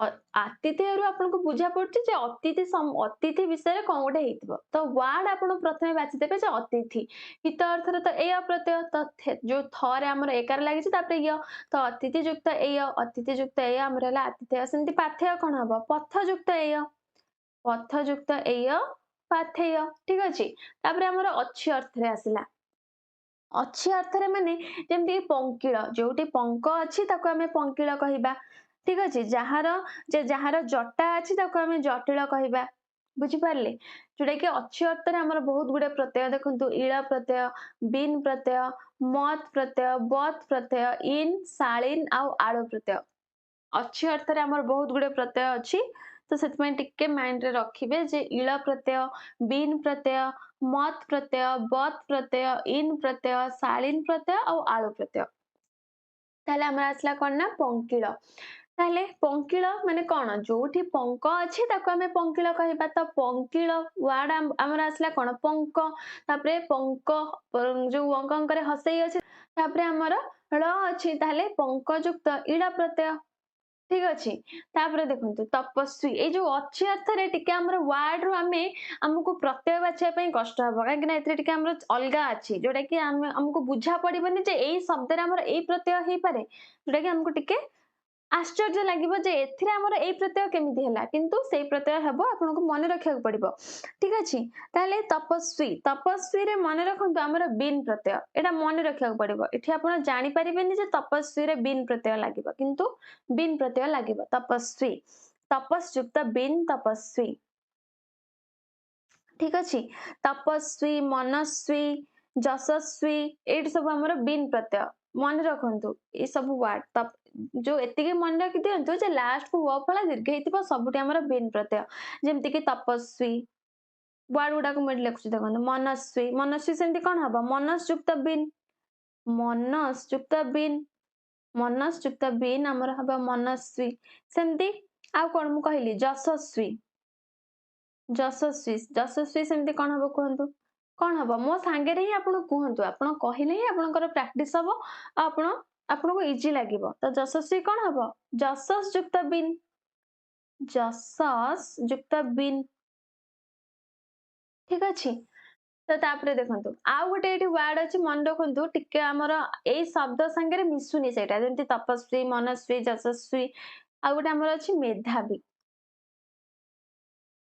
आतिथेय आपको बुझा पड़े अतिथि अतिथि विषय कौन गोटे हो तो वार्ड आप प्रथम बाछिदेवे अतिथि हित अर्थ तो ए प्रत्यय तो जो थे आम एकार लगी तो अतिथि युक्त अतिथि युक्त आमर है आतिथेय सेमती पाथेय कौन हम पथ युक्त पथ युक्त पाथेय ठीक अच्छे आमर अच्छी अर्थ आसला अच्छी अर्थ माने जमती पंकिल जो पंक अच्छी आम पंकिल कहवा ठीक अच्छे जार जार जटा अच्छी आम जटिल कहवा बुझीपारे जोटा कि अच्छी अर्थ आमर बहुत गुड़े प्रत्यय देखो इल प्रत्यय बिन प्रत्यय मत प्रत्यय बत प्रत्यय इन शालीन आलु प्रत्यय अच्छी अर्थ आमर बहुत गुड़े प्रत्यय अच्छी तो से माइंड रे रखिए जे इल प्रत्यय बिन प्रत्यय मत प्रत्यय बत प्रत्यय इन प्रत्यय शालीन प्रत्यय आलु प्रत्यय ताहले हमरा आसला कोन ना पंकिळ ताहले पंकिळ माने कोन जोठी पंक अछि ताको हमें पंकिळ कहिबा त पंकिळ वर्ड हमरा आसला कोन पंक तापरे पंक जो अंक रे हसई अछि तापरे हमर ळ अछि ताहले पंक युक्त इडा प्रत्यय ठीक अछि तापरे देखंतु तपस्वी ए जो अछि अर्थ रे टिके हमर वर्ड रो हमें हमको प्रत्यय बाछिया पई कष्ट हबो काहे कि ना एथरे टिके हमर अलगा अछि जोटा कि हमको बुझा पड़िबनी जे एई शब्द रे हमर एई प्रत्यय हेई पारे जोटा कि हमको टिके आश्चर्य लागिबो जे एथिरे हमर एई प्रत्यय केमिति हला किंतु सेई प्रत्यय हबो आपनको मन रखिया पड़िबो ठीक अछि ताले तपस्वी तपस्वी रे मन रखंतु हमर बिन प्रत्यय एटा मन रखिया पड़िबो एठी आपण जानि परिबेनी जे तपस्वी रे बिन प्रत्यय लागिबो किंतु बिन प्रत्यय लागिबो तपस्वी तपस युक्त बिन तपस्वी ठीक अछि तपस्वी मनस्वी जशस्वी एट सब हमर बिन प्रत्यय मन रखंतु ए सब वर्ड जो एतिके मन रखि दियंतु जे लास्ट को व फला दीर्घ हेतिबो सबुटी हमर बिन प्रत्यय जेमति कि तपस्वी वर्ड गुडा को मैं लिखुछि देखंतु मनस्वी मनस्वी सेमति कोन हबो मनस युक्त बिन मनस युक्त बिन मनस युक्त बिन हमर हबो मनस्वी सेमति आ कोन मु कहली जशस्वी जशस्वी जशस्वी सेमति कोन हबो कहंतु कोन हबो मो सांगे रे ही आपण कहंतु आपण कहिले ही आपणकर प्रैक्टिस हबो आपण आपनको इजी लागिबो तो जशस्वी कोन हबो जशस युक्त बिन जशस युक्त बिन ठीक अछि तो तापरे देखंतु आ गोटे एठी वर्ड अछि मन रखंतु टिके हमर एई शब्द संगे रे मिसुनी सेटा जेंति तपस्वी मनस्वी जशस्वी आ गोटे हमर अछि मेधावी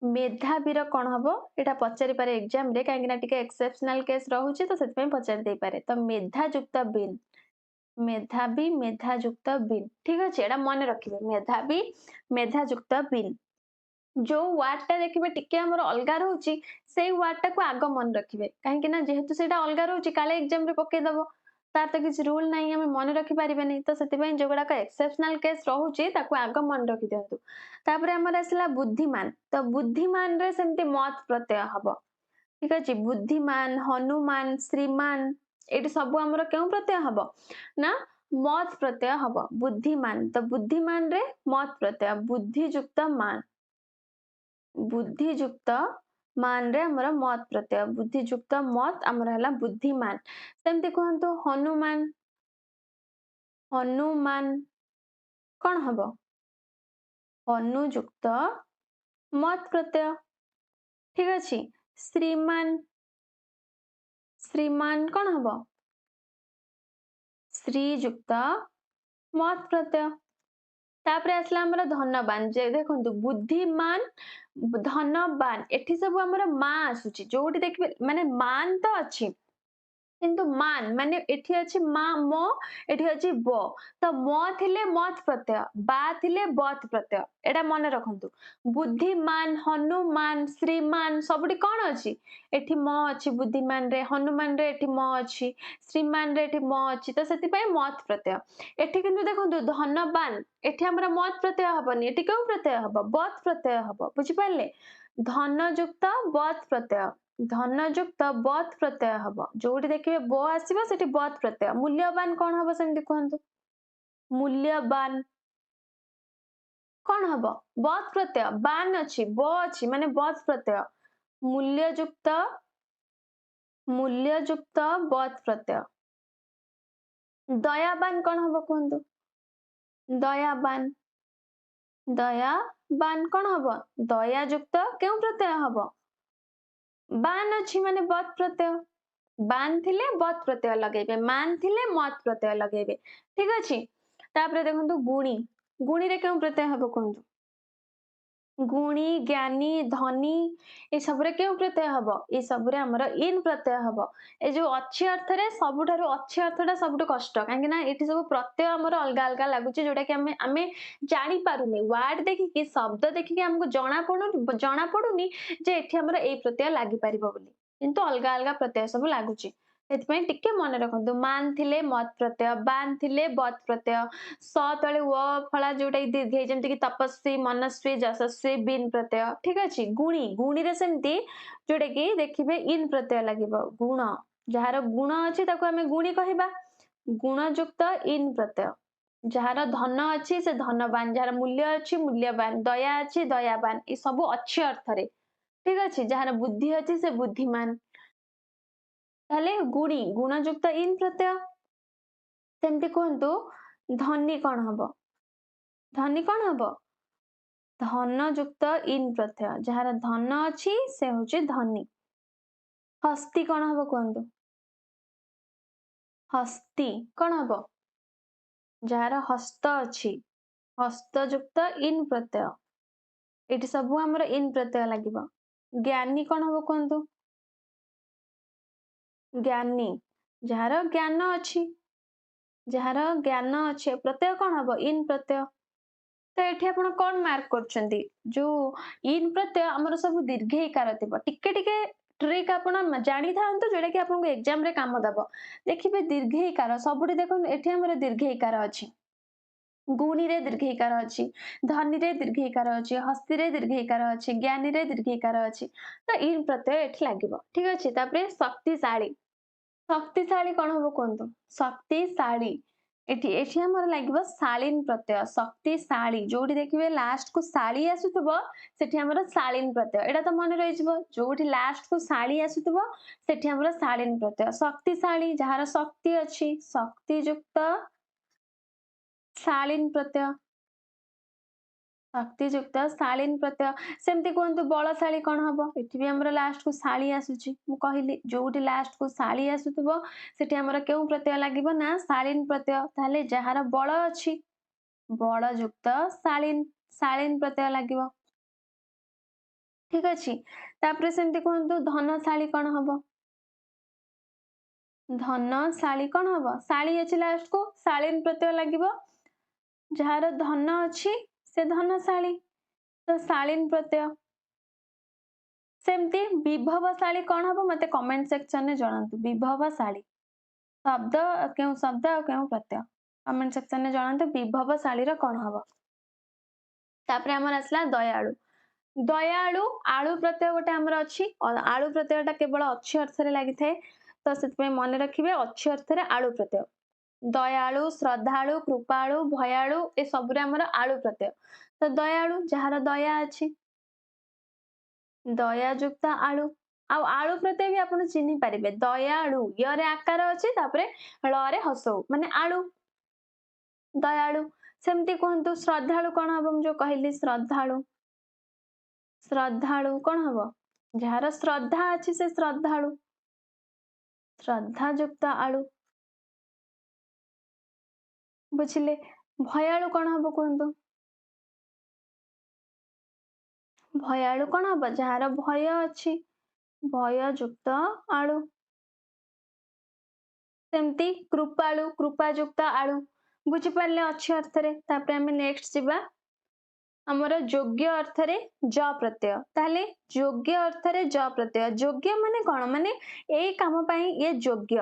मेधावी रो कोन हबो एटा पचारि पारे एग्जाम रे काहे कि ना टिके एक्सेप्शनल केस रहउछि तो सेति पई पचारि दे पारे तो मेधा युक्त बिन मेधावी मेधा युक्त बिन ठीक अछि एटा मन रखिबे मेधावी मेधा युक्त बिन जो वर्ड टा देखिबे टिके हमर अलगा रहउछि सेई वर्ड टा को आग मन रखिबे काहे कि ना जेहेतु सेटा अलगा रहउछि काले एग्जाम रे पके दबो तार तो किछ रूल नाही हम मन रखि पारिबे नहीं तो सेति पई जो गुडा का एक्सेप्शनल केस रहउछि ताको आग मन रखि दियंतु तापरे हमर आसला बुद्धिमान तो बुद्धिमान रे सेमति मत प्रत्यय हबो ठीक अछि बुद्धिमान हनुमान श्रीमान एटी सब हमर केउ प्रत्यय हबो ना मत प्रत्यय हबो बुद्धिमान तो बुद्धिमान रे मत प्रत्यय बुद्धि युक्त मान बुद्धि युक्त मान रे हमर मत प्रत्यय बुद्धि युक्त मत हमर हला बुद्धिमान सेमति कहंतु हनुमान हनुमान कोन हबो हनु युक्त मत प्रत्यय ठीक अछि श्रीमान श्रीमान कोन हबो श्री युक्त मत प्रत्यय तापरे आसला हमर धनवान जे देखंतु बुद्धिमान धनवान एठी सब हमर मा आसुची जोठी देखबे माने मान तो अछि किंतु मान माने एठी अछि मा म एठी अछि ब तो म थिले मत प्रत्यय बा थिले बत प्रत्यय एटा मन रखंतु बुद्धिमान हनुमान श्रीमान सबुटी कोन अछि एठी म अछि बुद्धिमान रे हनुमान रे एठी म अछि श्रीमान रे एठी म अछि तो सेति पई मत प्रत्यय एठी किंतु देखंतु धनवान एठी हमरा मत प्रत्यय हबनी एठी केउ प्रत्यय हबो बत प्रत्यय हबो बुझि पाले धन युक्त बत प्रत्यय धन युक्त बत प्रत्यय हबो जोठी देखिबे ब आसीबो सेठी बत प्रत्यय मूल्यवान कोन हबो सेमति कहंतु मूल्यवान कोन हबो बत प्रत्यय बान अछि ब अछि माने बत प्रत्यय मूल्य युक्त बत प्रत्यय दयावान कोन हबो कहंतु दयावान दयावान कोन हबो दया युक्त केउ प्रत्यय हबो बान अछि माने बत प्रत्यय बान थिले बत प्रत्यय लगेबे मान थिले मत प्रत्यय लगेबे ठीक अछि तापरे देखंतु गुणी गुणी रे केउ प्रत्यय हबो कहंतु गुणी ज्ञानी धनी ए सब रे केउ प्रत्यय हबो ए सब रे हमर इन प्रत्यय हबो ए जो अछि अर्थ रे सबुठारु अछि अर्थटा सबुठु कष्ट काहे ना एठी सब प्रत्यय हमर अलगा अलगा लागुची जोटा कि हमें जानि पारुनी वर्ड देखि कि शब्द देखि कि हमको जाना पडुनी जे एठी हमर ए प्रत्यय लागि पारिबो बोली किंतु अलगा अलगा प्रत्यय सब लागुची एथिपई टिके मन रखंतु मान थिले मत प्रत्यय बान थिले बत प्रत्यय स तळे व फळा जोटा दीर्घ जेमति कि तपस्वी मनस्वी जशस्वी बिन प्रत्यय ठीक अछि गुणी गुणी रे सेमति जोटा कि देखिबे इन प्रत्यय लागिबो गुण जहार गुण अछि ताको हमें गुणी कहिबा गुण युक्त इन प्रत्यय ଯାହାର ଧନ ଅଛି ସେ ଧନବାନ, ଯାହାର ମୂଲ୍ୟ ଅଛି ମୂଲ୍ୟବାନ, ଦୟା ଅଛି ଦୟାବାନ, ଏ ସବୁ ଅଛି ଅର୍ଥରେ। ଠିକ ଅଛି, ଯାହାର ବୁଦ୍ଧି ଅଛି ସେ ବୁଦ୍ଧିମାନ। ତାହେଲେ ଗୁଣୀ, ଗୁଣଯୁକ୍ତ ଇନ୍ ପ୍ରତ୍ୟୟ। ସେମିତି କୁହନ୍ତୁ ଧନୀ କଣ ହବ? ଧନୀ କଣ ହବ? ଧନ ଯୁକ୍ତ ଇନ୍ ପ୍ରତ୍ୟୟ, ଯାହାର ଧନ ଅଛି ସେ ହଉଛି ଧନୀ। ହସ୍ତି କଣ ହବ କୁହନ୍ତୁ? ହସ୍ତି କଣ ହବ? ଯାହାର ହସ୍ତ ଅଛି, ହସ୍ତ ଯୁକ୍ତ ଇନ୍ ପ୍ରତ୍ୟୟ। ଏଠି ସବୁ ଆମର ଇନ୍ ପ୍ରତ୍ୟୟ ଲାଗିବ। ଜ୍ଞାନୀ କଣ ହବ କୁହନ୍ତୁ? ଜ୍ଞାନୀ, ଯାହାର ଜ୍ଞାନ ଅଛି, ଯାହାର ଜ୍ଞାନ ଅଛି, ପ୍ରତ୍ୟୟ କଣ ହବ? ଇନ୍ ପ୍ରତ୍ୟୟ। ତ ଏଠି ଆପଣ କଣ ମାର୍କ କରୁଛନ୍ତି? ଯୋଉ ଇନ୍ ପ୍ରତ୍ୟୟ ଆମର ସବୁ ଦୀର୍ଘଇକାର ଥିବ। ଟିକେ ଟିକେ ଟ୍ରିକ୍ ଆପଣ ଜାଣିଥାନ୍ତୁ ଯୋଉଟା କି ଆପଣଙ୍କୁ ଏକ୍ସାମ ରେ କାମ ଦବ। ଦେଖିବେ ଦୀର୍ଘଇକାର ସବୁଠି ଦେଖନ୍ତୁ, ଏଠି ଆମର ଦୀର୍ଘଇକାର ଅଛି। ଗୁଣୀରେ ଦୀର୍ଘଇକାର ଅଛି, ଧନୀରେ ଦୀର୍ଘଇକାର ଅଛି, ହସ୍ତିରେ ଦୀର୍ଘଇକାର ଅଛି, ଜ୍ଞାନୀରେ ଦୀର୍ଘଇକାର ଅଛି। ତ ଇନ୍ ପ୍ରତ୍ୟୟ ଏଠି ଲାଗିବ। ଠିକ ଅଛି, ତାପରେ ଶକ୍ତିଶାଳୀ। ଶକ୍ତିଶାଳୀ କଣ ହବ କୁହନ୍ତୁ? ଶକ୍ତିଶାଳୀ, ଏଠି ଏଠି ଆମର ଲାଗିବ ଶାଳୀନ ପ୍ରତ୍ୟୟ। ଶକ୍ତିଶାଳୀ, ଯୋଉଠି ଦେଖିବେ ଲାଷ୍ଟ କୁ ଶାଳୀ ଆସୁଥିବ ସେଠି ଆମର ଶାଳୀନ ପ୍ରତ୍ୟୟ। ଏଇଟା ତ ମନେ ରହିଯିବ, ଯୋଉଠି ଲାଷ୍ଟ କୁ ଶାଳୀ ଆସୁଥିବ ସେଠି ଆମର ଶାଳୀନ ପ୍ରତ୍ୟୟ। ଶକ୍ତିଶାଳୀ, ଯାହାର ଶକ୍ତି ଅଛି, ଶକ୍ତି ଯୁକ୍ତ ଶାଳୀନ ପ୍ରତ୍ୟୟ। ଶକ୍ତିଯୁକ୍ତ ଶାଳୀନ ପ୍ରତ୍ୟୟ। ସେମିତି କୁହନ୍ତୁ ବଳଶାଳୀ କଣ ହବ? ଏଠି ବି ଆମର ଲାଷ୍ଟ କୁ ଶାଳୀ ଆସୁଛି। ମୁଁ କହିଲି ଯୋଉଠି ଲାଷ୍ଟ କୁ ଶାଳୀ ଆସୁଥିବ ସେଠି ଆମର କେଉଁ ପ୍ରତ୍ୟୟ ଲାଗିବ? ନା ଶାଳୀନ ପ୍ରତ୍ୟୟ। ତାହେଲେ ଯାହାର ବଳ ଅଛି, ବଳ ଯୁକ୍ତ ଶାଳୀନ, ଶାଳୀନ ପ୍ରତ୍ୟୟ ଲାଗିବ। ଠିକ ଅଛି, ତାପରେ ସେମିତି କୁହନ୍ତୁ ଧନଶାଳୀ କଣ ହବ? ଧନଶାଳୀ କଣ ହବ? ଶାଳୀ ଅଛି ଲାଷ୍ଟ କୁ, ଶାଳୀନ ପ୍ରତ୍ୟୟ ଲାଗିବ। ଯାହାର ଧନ ଅଛି ସେ ଧନଶାଳୀ, ତ ଶାଳୀନ ପ୍ରତ୍ୟୟ। ସେମିତି ବିଭବଶାଳୀ କଣ ହବ? ମତେ କମେଣ୍ଟ ସେକ୍ସନ ରେ ଜଣାନ୍ତୁ। ବିଭବଶାଳୀ ଶବ୍ଦ, କେଉଁ ଶବ୍ଦ ଆଉ କେଉଁ ପ୍ରତ୍ୟୟ? କମେଣ୍ଟ ସେକ୍ସନ ରେ ଜଣାନ୍ତୁ ବିଭବଶାଳୀର କଣ ହବ। ତାପରେ ଆମର ଆସିଲା ଦୟାଳୁ। ଦୟାଳୁ, ଆଳୁ ପ୍ରତ୍ୟୟ ଗୋଟେ ଆମର ଅଛି। ଆଳୁ ପ୍ରତ୍ୟୟଟା କେବଳ ଅଛି ଅର୍ଥରେ ଲାଗିଥାଏ, ତ ସେଥିପାଇଁ ମନେ ରଖିବେ ଅଛି ଅର୍ଥରେ ଆଳୁ ପ୍ରତ୍ୟୟ। ଦୟାଳୁ, ଶ୍ରଦ୍ଧାଳୁ, କୃପାଳୁ, ଭୟାଳୁ, ଏ ସବୁରେ ଆମର ଆଳୁ ପ୍ରତ୍ୟୟ। ତ ଦୟାଳୁ, ଯାହାର ଦୟା ଅଛି, ଦୟା ଯୁକ୍ତ ଆଳୁ। ଆଉ ଆଳୁ ପ୍ରତ୍ୟୟ ବି ଆପଣ ଚିହ୍ନି ପାରିବେ, ଦୟାଳୁ, ୟରେ ଆକାର ଅଛି, ତାପରେ ଳରେ ହସଉ, ମାନେ ଆଳୁ, ଦୟାଳୁ। ସେମିତି କୁହନ୍ତୁ ଶ୍ରଦ୍ଧାଳୁ କଣ ହବ? ମୁଁ ଯୋଉ କହିଲି ଶ୍ରଦ୍ଧାଳୁ, ଶ୍ରଦ୍ଧାଳୁ କଣ ହବ? ଯାହାର ଶ୍ରଦ୍ଧା ଅଛି ସେ ଶ୍ରଦ୍ଧାଳୁ, ଶ୍ରଦ୍ଧା ଯୁକ୍ତ ଆଳୁ। ବୁଝିଲେ? ଭୟାଳୁ କଣ ହବ କୁହନ୍ତୁ? ଭୟାଳୁ କଣ ହବ? ଯାହାର ଭୟ ଅଛି, ଭୟ ଯୁକ୍ତ ଆଳୁ। ସେମିତି କୃପାଳୁ, କୃପା ଯୁକ୍ତ ଆଳୁ। ବୁଝିପାରିଲେ ଅଛି ଅର୍ଥରେ। ତାପରେ ଆମେ ନେକ୍ସଟ ଯିବା ଆମର ଯୋଗ୍ୟ ଅର୍ଥରେ ଜ ପ୍ରତ୍ୟୟ। ତାହେଲେ ଯୋଗ୍ୟ ଅର୍ଥରେ ଜ ପ୍ରତ୍ୟୟ, ଯୋଗ୍ୟ ମାନେ କଣ? ମାନେ ଏଇ କାମ ପାଇଁ ଇଏ ଯୋଗ୍ୟ,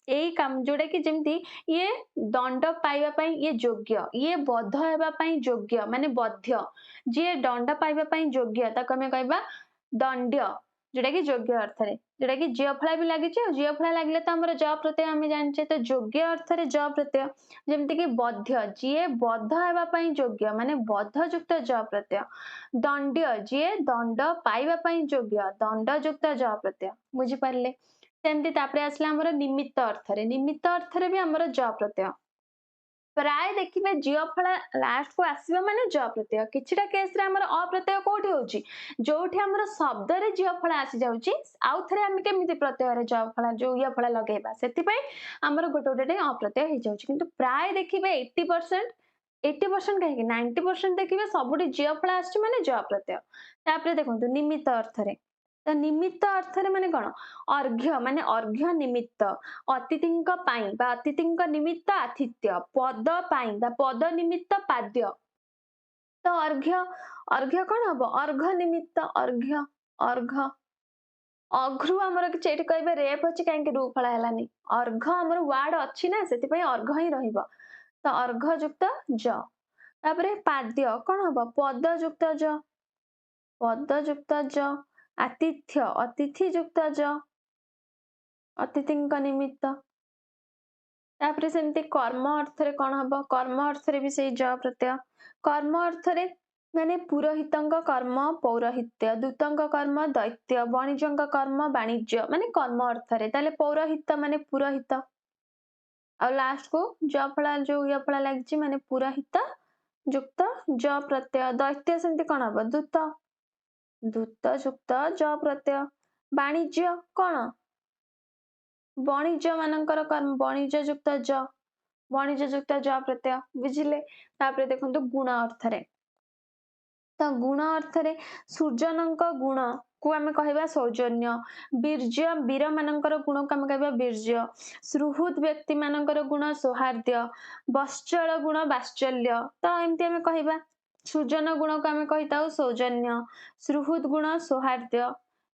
ଏଇ କାମ ଯୋଉଟା କି ଯେମିତି ଇଏ ଦଣ୍ଡ ପାଇବା ପାଇଁ ଇଏ ଯୋଗ୍ୟ, ଇଏ ବଧ ହେବା ପାଇଁ ଯୋଗ୍ୟ, ମାନେ ବଧ୍ୟ, ଯିଏ ଦଣ୍ଡ ପାଇବା ପାଇଁ ଯୋଗ୍ୟ ତାକୁ ଆମେ କହିବା ଦଣ୍ଡ୍ୟ, ଯୋଉଟା କି ଯୋଗ୍ୟ ଅର୍ଥରେ, ଯୋଉଟା କି ଝିଅ ଫଳା ବି ଲାଗିଛି। ଆଉ ଝିଅ ଫଳା ଲାଗିଲେ ତ ଆମର ଜ ପ୍ରତ୍ୟୟ ଆମେ ଜାଣିଛେ। ତ ଯୋଗ୍ୟ ଅର୍ଥରେ ଜ ପ୍ରତ୍ୟୟ, ଯେମିତି କି ବଧ୍ୟ, ଯିଏ ବଧ ହେବା ପାଇଁ ଯୋଗ୍ୟ, ମାନେ ବଧ ଯୁକ୍ତ ଜ ପ୍ରତ୍ୟୟ। ଦଣ୍ଡ୍ୟ, ଯିଏ ଦଣ୍ଡ ପାଇବା ପାଇଁ ଯୋଗ୍ୟ, ଦଣ୍ଡ ଯୁକ୍ତ ଜ ପ୍ରତ୍ୟୟ। ବୁଝିପାରିଲେ? ସେମିତି ତାପରେ ଆସିଲା ଆମର ନିମିତ୍ତ ଅର୍ଥରେ। ନିମିତ୍ତ ଅର୍ଥରେ ବି ଆମର ଜ ପ୍ରତ୍ୟୟ। ପ୍ରାୟ ଦେଖିବେ ଝିଅ ଫଳା ଲାଷ୍ଟ କୁ ଆସିବ ମାନେ ଜ ପ୍ରତ୍ୟୟ। କିଛିଟା କେସରେ ଆମର ଅପ୍ରତ୍ୟୟ କୋଉଠି ହଉଛି? ଯୋଉଠି ଆମର ଶବ୍ଦରେ ଝିଅ ଫଳା ଆସି ଯାଉଛି, ଆଉ ଥରେ ଆମେ କେମିତି ପ୍ରତ୍ୟୟରେ ଜ ଫଳା ଯୋଉ ଇୟ ଫଳା ଲଗେଇବା? ସେଥିପାଇଁ ଆମର ଗୋଟେ ଗୋଟେ ଅପ୍ରତ୍ୟୟ ହେଇଯାଉଛି। କିନ୍ତୁ ପ୍ରାୟ ଦେଖିବେ 80%, 80% କାହିଁକି 90% ଦେଖିବେ ସବୁଠି ଝିଅ ଫଳା ଆସିଛି ମାନେ ଜ ପ୍ରତ୍ୟୟ। ତାପରେ ଦେଖନ୍ତୁ ନିମିତ୍ତ ଅର୍ଥରେ, ତ ନିମିତ୍ତ ଅର୍ଥରେ ମାନେ କଣ? ଅର୍ଘ୍ୟ, ମାନେ ଅର୍ଘ୍ୟ ନିମିତ୍ତ, ଅତିଥିଙ୍କ ପାଇଁ ବା ଅତିଥିଙ୍କ ନିମିତ୍ତ ଆତିଥ୍ୟ, ପଦ ପାଇଁ ବା ପଦ ନିମିତ୍ତ ପାଦ୍ୟ। ତ ଅର୍ଘ୍ୟ, ଅର୍ଘ୍ୟ କଣ ହବ? ଅର୍ଘ ନିମିତ୍ତ, ଅର୍ଘ୍ୟ, ଅର୍ଘ। ଅଘ୍ରୁ ଆମର କିଛି ଏଠି କହିବେ ରେପ୍ ଅଛି, କାହିଁକି ରୁ ଫଳା ହେଲାନି? ଅର୍ଘ ଆମର ୱାର୍ଡ ଅଛି ନା, ସେଥିପାଇଁ ଅର୍ଘ ହିଁ ରହିବ। ତ ଅର୍ଘ ଯୁକ୍ତ ଜ। ତାପରେ ପାଦ୍ୟ କଣ ହବ? ପଦ ଯୁକ୍ତ ଜ, ପଦ ଯୁକ୍ତ ଜ। ଆତିଥ୍ୟ, ଅତିଥି ଯୁକ୍ତ ଜ, ଅତିଥିଙ୍କ ନିମିତ୍ତ। तापरे सेमती कर्म अर्थ रे कौन हम कर्म अर्थ रे भी से ज प्रत्यय कर्म अर्थ रे माने पुरोहितंक कर्म पौरोहित्य दूतंक कर्म दैत्य वाणिज्यंक कर्म वाणिज्य माने कर्म अर्थ रे ताले पौरोहित माने पुरोहित आ लास्ट को ज फला जो य फला लागछि माने पुरोहित युक्त ज प्रत्यय दैत्य सेमती कौन हम दूत दूत युक्त ज प्रत्यय वाणिज्य कौन वाणिज्य मानकर कर्म वाणिज्य युक्त ज वाणिज्य युक्त ज प्रत्यय बुझिले तापरे देखंतु गुण अर्थ रे तो गुण अर्थ रे सृजनक गुण को आमे कहबा सौजन्य वीर्य वीर मानकर गुण को आमे कहबा वीर्य सुहृद व्यक्ति मानकर गुण सौहार्द्य वत्सल गुण वात्सल्य तो एमती आमे कहबा सृजन गुण को आमे कहिताउ सौजन्य सुहृद गुण सौहार्द्य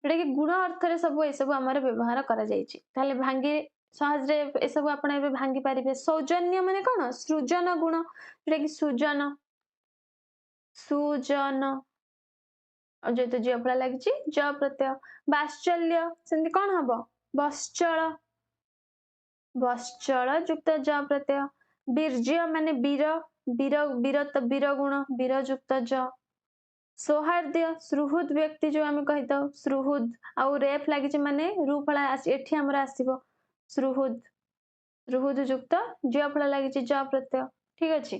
जोटा कि गुण अर्थ रे सब ए सब हमर व्यवहार करा जायछि ताले भांगी सहज रे ए सब आपण एबे भांगी पारिबे सौजन्य माने कोन सृजन गुण जोटा कि सृजन सुजन और जेतु ज फला लागिछि ज प्रत्यय वात्सल्य सेमति कोन हबो वत्सल वत्सल युक्त ज प्रत्यय वीर्य माने वीर वीर वीरत वीर गुण वीर युक्त ज सौहार्द्य सुहृद व्यक्ति जो आमे कहितो सुहृद आउ रेफ लागिछि माने रु फला एठी हमर आसीबो सुहृद रुहुद युक्त ज फला लागिछि ज प्रत्यय ठीक अछि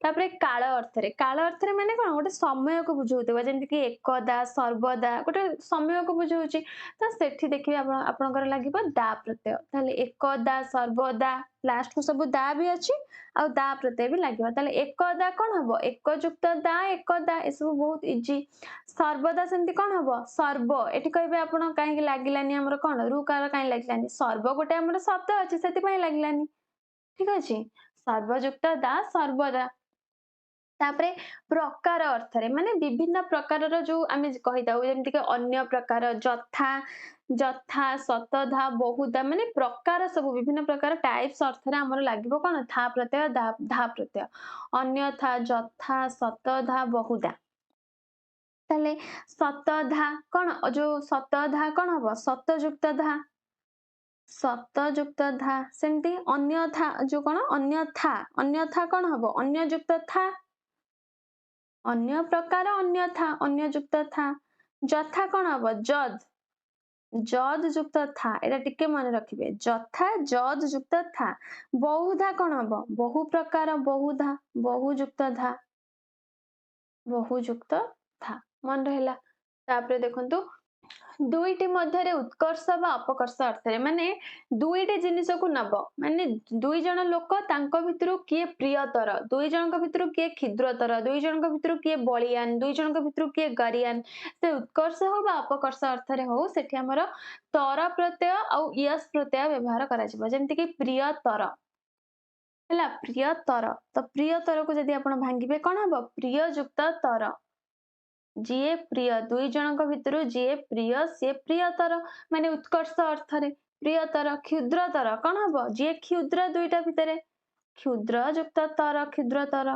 तापरे काल अर्थ रे माने कोन गोटे समय को बुझौतबा जेमति कि एकदा सर्वदा गोटे समय को बुझौछि त सेठी देखिबे आपनकर लागिबो दा प्रत्यय ताले एकदा सर्वदा लास्ट को सब दा भी अछि आ दा प्रत्यय भी लागिबो ताले एकदा कोन हबो एक युक्त दा एकदा ए सब बहुत इजी सर्वदा सेमति कोन हबो सर्व एठी कहबे आपण काहे लागिलानी हमर कोन रु कार काहे लागिलानी सर्व गोटे हमर शब्द अछि सेति पय लागिलानी ठीक अछि सर्वयुक्त दा सर्वदा तापरे प्रकार अर्थ रे माने विभिन्न प्रकार रो जो आमे कहिताउ जेमति के अन्य प्रकार जथा जथा शतधा बहुधा माने प्रकार सब विभिन्न प्रकार टाइप्स अर्थ रे हमर लागिबो कोन था प्रत्यय धा प्रत्यय अन्यथा जथा शतधा बहुधा ताले शतधा कोन जो शतधा कोन हबो शतयुक्त धा सतयुक्त धा सेमती अन्यथा जो कोन अन्यथा कोन हबो अन्य युक्त था अन्य प्रकार अन्यथा अन्य युक्त था जथा कोन हबो जद जद युक्त था एटा टिके मन रखिबे जथा जद युक्त था बहुधा कोन हबो बहु प्रकार बहुधा बहु युक्त धा बहु युक्त था मन रहला तापरे देखंतु दुईटी मध्य उत्कर्ष बा अपकर्ष अर्थ रे माने दुईटी जिनिस को नब माने दुई जन लोक तांको भितरु किए प्रियतर दुई जनक भितरु किए क्षुद्रतर दुई जनक भितरु किए बलियान दुई जनक भितरु किए गरियान से उत्कर्ष हो बा अपकर्ष अर्थ रे हो सेठी हमर तर प्रत्यय और यस प्रत्यय व्यवहार करा जिवो जेमति कि प्रियतर हला प्रियतर तो प्रियतर को यदि आपण भांगिबे कोन हबो प्रिय युक्त तर जीए प्रिय दुई जनक भितरु जीए प्रिय से प्रियतर माने उत्कर्ष अर्थ रे प्रियतर क्षुद्रतर कौन हम जीए क्षुद्र दुईटा भितर क्षुद्र युक्त तर क्षुद्रतर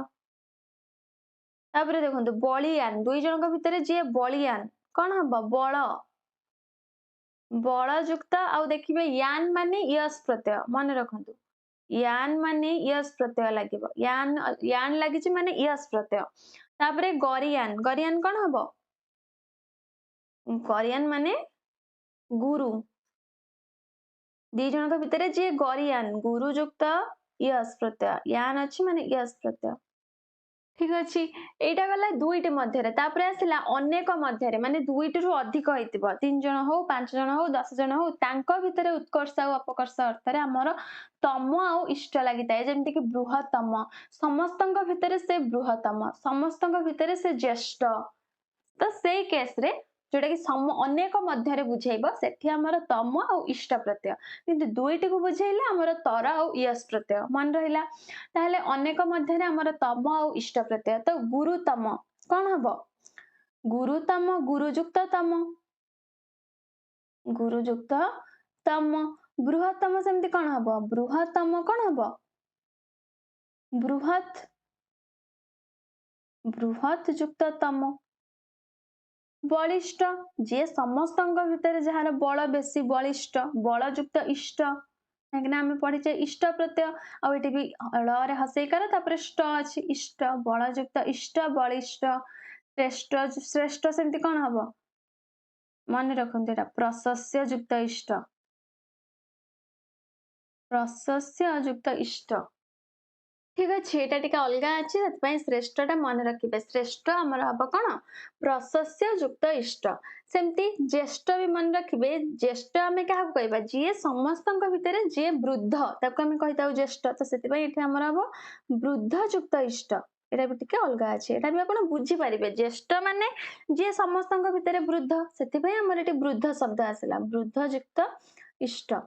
तापरे देखंतु बलियान दुई जनक भितर जीए बलियान कौन हम बल बल युक्त आउ देखिबे यान माने यस प्रत्यय मन रखंतु यान माने यस प्रत्यय लागिबो यान यान लागिछि माने यस प्रत्यय तापरे गरियान गरियान कौन हबो गरियान माने गुरु दी जनक भितर जे गरियान गुरु युक्त यस प्रत्यय यान अछि माने यस प्रत्यय ठीक अछि एटा गला दुईटी मध्यरे तापरे आसिला अनेक मध्यरे माने दुईटी रु अधिक होइतिबो 3 जण हो 5 जण हो 10 जण हो तांको भितरे उत्कर्ष आ अपकर्ष अर्थ रे हमर तम आ इष्ट लागिताय जेमति कि बृहत्तम समस्तंक भितरे से बृहत्तम समस्तंक भितरे से ज्येष्ठ तो सेई केस रे जोटा कि अनेक मध्यरे बुझेइबो सेठी हमर तम आ इष्ट प्रत्यय किंतु दुईटी को बुझेइले हमर तर आ यस प्रत्यय मन रहिला ताहले अनेक मध्यरे हमर तम आ इष्ट प्रत्यय तो गुरुतम कोन हबो गुरुतम गुरुयुक्त तम गुरुयुक्त तम बृहत्तम सेमति कोन हबो बृहत्तम कोन हबो बृहत बृहत युक्त तम बलिष्ठ जे समस्तंक भितर जहार बल बेसी बलिष्ठ बल युक्त इष्ट କାହିଁକିନା ଆମେ ପଢିଛେ ଇଷ୍ଟ ପ୍ରତ୍ୟୟ ଆଉ ଏଠି ବି ଳରେ ହସେଇକାର ତାପରେ ଷ୍ଟ ଅଛି ଇଷ୍ଟ ବଳଯୁକ୍ତ ଇଷ୍ଟ ବଳିଷ୍ଠ ଶ୍ରେଷ୍ଠ ଶ୍ରେଷ୍ଠ ସେମିତି କଣ ହବ ମନେ ରଖନ୍ତୁ ଏଟା ପ୍ରଶସ୍ୟ ଯୁକ୍ତ ଇଷ୍ଟ ପ୍ରଶସ୍ୟ ଯୁକ୍ତ ଇଷ୍ଟ ଠିକ ଅଛି ଏଇଟା ଟିକେ ଅଲଗା ଅଛି ସେଥିପାଇଁ ଶ୍ରେଷ୍ଠଟା ମନେ ରଖିବେ ଶ୍ରେଷ୍ଠ ଆମର ହବ କଣ ପ୍ରଶସ୍ୟ ଯୁକ୍ତ ଇଷ୍ଟ ସେମିତି ଜ୍ୟେଷ୍ଠ ବି ମନେ ରଖିବେ ଜ୍ୟେଷ୍ଠ ଆମେ କାହାକୁ କହିବା ଯିଏ ସମସ୍ତଙ୍କ ଭିତରେ ଯିଏ ବୃଦ୍ଧ ତାକୁ ଆମେ କହିଥାଉ ଜ୍ୟେଷ୍ଠ ତ ସେଥିପାଇଁ ଏଠି ଆମର ହବ ବୃଦ୍ଧ ଯୁକ୍ତ ଇଷ୍ଟ ଏଟା ବି ଟିକେ ଅଲଗା ଅଛି ଏଟା ବି ଆପଣ ବୁଝିପାରିବେ ଜ୍ୟେଷ୍ଠ ମାନେ ଯିଏ ସମସ୍ତଙ୍କ ଭିତରେ ବୃଦ୍ଧ ସେଥିପାଇଁ ଆମର ଏଠି ବୃଦ୍ଧ ଶବ୍ଦ ଆସିଲା ବୃଦ୍ଧ ଯୁକ୍ତ ଇଷ୍ଟ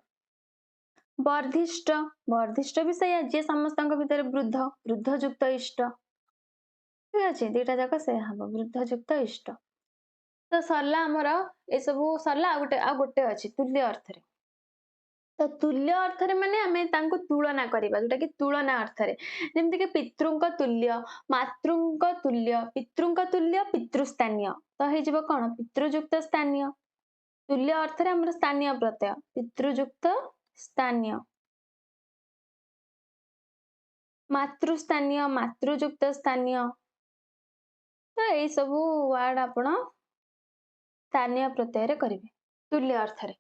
ବର୍ଦ୍ଧିଷ୍ଠ ବର୍ଦ୍ଧିଷ୍ଠ ବି ସେଇଆ ଯିଏ ସମସ୍ତଙ୍କ ଭିତରେ ବୃଦ୍ଧ ବୃଦ୍ଧ ଯୁକ୍ତ ଇଷ୍ଟ ଠିକ ଅଛି ଦିଟା ଯାକ ସେଇଆ ହବ ବୃଦ୍ଧ ଯୁକ୍ତ ଇଷ୍ଟ ତ ସରିଲା ଆମର ଏସବୁ ସରିଲା ଆଉ ଗୋଟେ ଅଛି ତୁଲ୍ୟ ଅର୍ଥରେ ତ ତୁଲ୍ୟ ଅର୍ଥରେ ମାନେ ଆମେ ତାଙ୍କୁ ତୁଳନା କରିବା ଯୋଉଟା କି ତୁଳନା ଅର୍ଥରେ ଯେମିତି କି ପିତୃଙ୍କ ତୁଲ୍ୟ ମାତୃଙ୍କ ତୁଲ୍ୟ ପିତୃଙ୍କ ତୁଲ୍ୟ ପିତୃସ୍ଥାନୀୟ ତ ହେଇଯିବ କଣ ପିତୃଯୁକ୍ତ ସ୍ଥାନୀୟ ତୁଲ୍ୟ ଅର୍ଥରେ ଆମର ସ୍ଥାନୀୟ ପ୍ରତ୍ୟୟ ପିତୃଯୁକ୍ତ ସ୍ଥାନୀୟ ମାତୃସ୍ଥାନୀୟ ମାତୃଯୁକ୍ତ ସ୍ଥାନୀୟ ତ ଏଇ ସବୁ ୱାର୍ଡ ଆପଣ ସ୍ଥାନୀୟ ପ୍ରତ୍ୟୟରେ କରିବେ ତୁଲ୍ୟ ଅର୍ଥରେ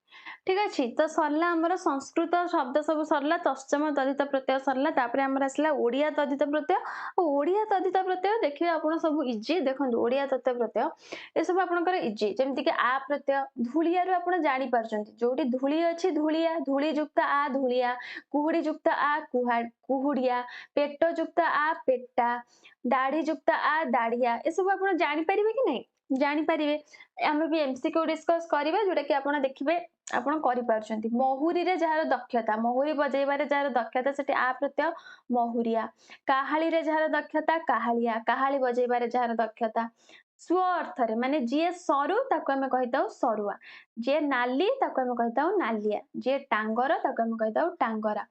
ଠିକ ଅଛି ତ ସରିଲା ଆମର ସଂସ୍କୃତ ଶବ୍ଦ ସବୁ ସରିଲା ତତ୍ସମ ତଦିତ ପ୍ରତ୍ୟୟ ସରିଲା ତାପରେ ଆମର ଆସିଲା ଓଡିଆ ତଦିତ ପ୍ରତ୍ୟୟ ଆଉ ଓଡିଆ ତଦିତ ପ୍ରତ୍ୟୟ ଦେଖିବେ ଆପଣ ସବୁ ଇଜି ଦେଖନ୍ତୁ ଓଡିଆ ତଦିତ ପ୍ରତ୍ୟୟ ଏସବୁ ଆପଣଙ୍କର ଇଜି ଯେମିତିକି ଆ ପ୍ରତ୍ୟୟ ଧୂଳିଆରୁ ଆପଣ ଜାଣିପାରୁଛନ୍ତି ଯୋଉଠି ଧୂଳି ଅଛି ଧୂଳିଆ ଧୂଳି ଯୁକ୍ତ ଆ ଧୂଳିଆ କୁହୁଡି ଯୁକ୍ତ ଆ କୁହୁଡିଆ ପେଟ ଯୁକ୍ତ ଆ ପେଟା ଦାଢି ଯୁକ୍ତ ଆ ଦାଢିଆ ଏସବୁ ଆପଣ ଜାଣିପାରିବେ କି ନାହିଁ ଜାଣିପାରିବେ ଆମେ ବି ଏମସିକ୍ୟୁ ଡିସ୍କସ କରିବା ଯୋଉଟା କି ଆପଣ ଦେଖିବେ ଆପଣ କରିପାରୁଛନ୍ତି ମହୁରୀରେ ଯାହାର ଦକ୍ଷତା ମହୁରୀ ବଜେଇବାରେ ଯାହାର ଦକ୍ଷତା ସେଠି ଆ ପ୍ରତ୍ୟୟ ମହୁରିଆ କାହାଳିରେ ଯାହାର ଦକ୍ଷତା କାହାଳିଆ କାହାଳି ବଜେଇବାରେ ଯାହାର ଦକ୍ଷତା ସ୍ୱ ଅର୍ଥରେ ମାନେ ଯିଏ ସରୁ ତାକୁ ଆମେ କହିଥାଉ ସରୁଆ ଯିଏ ନାଲି ତାକୁ ଆମେ କହିଥାଉ ନାଲିଆ ଯିଏ ଟାଙ୍ଗର ତାକୁ ଆମେ କହିଥାଉ ଟାଙ୍ଗରା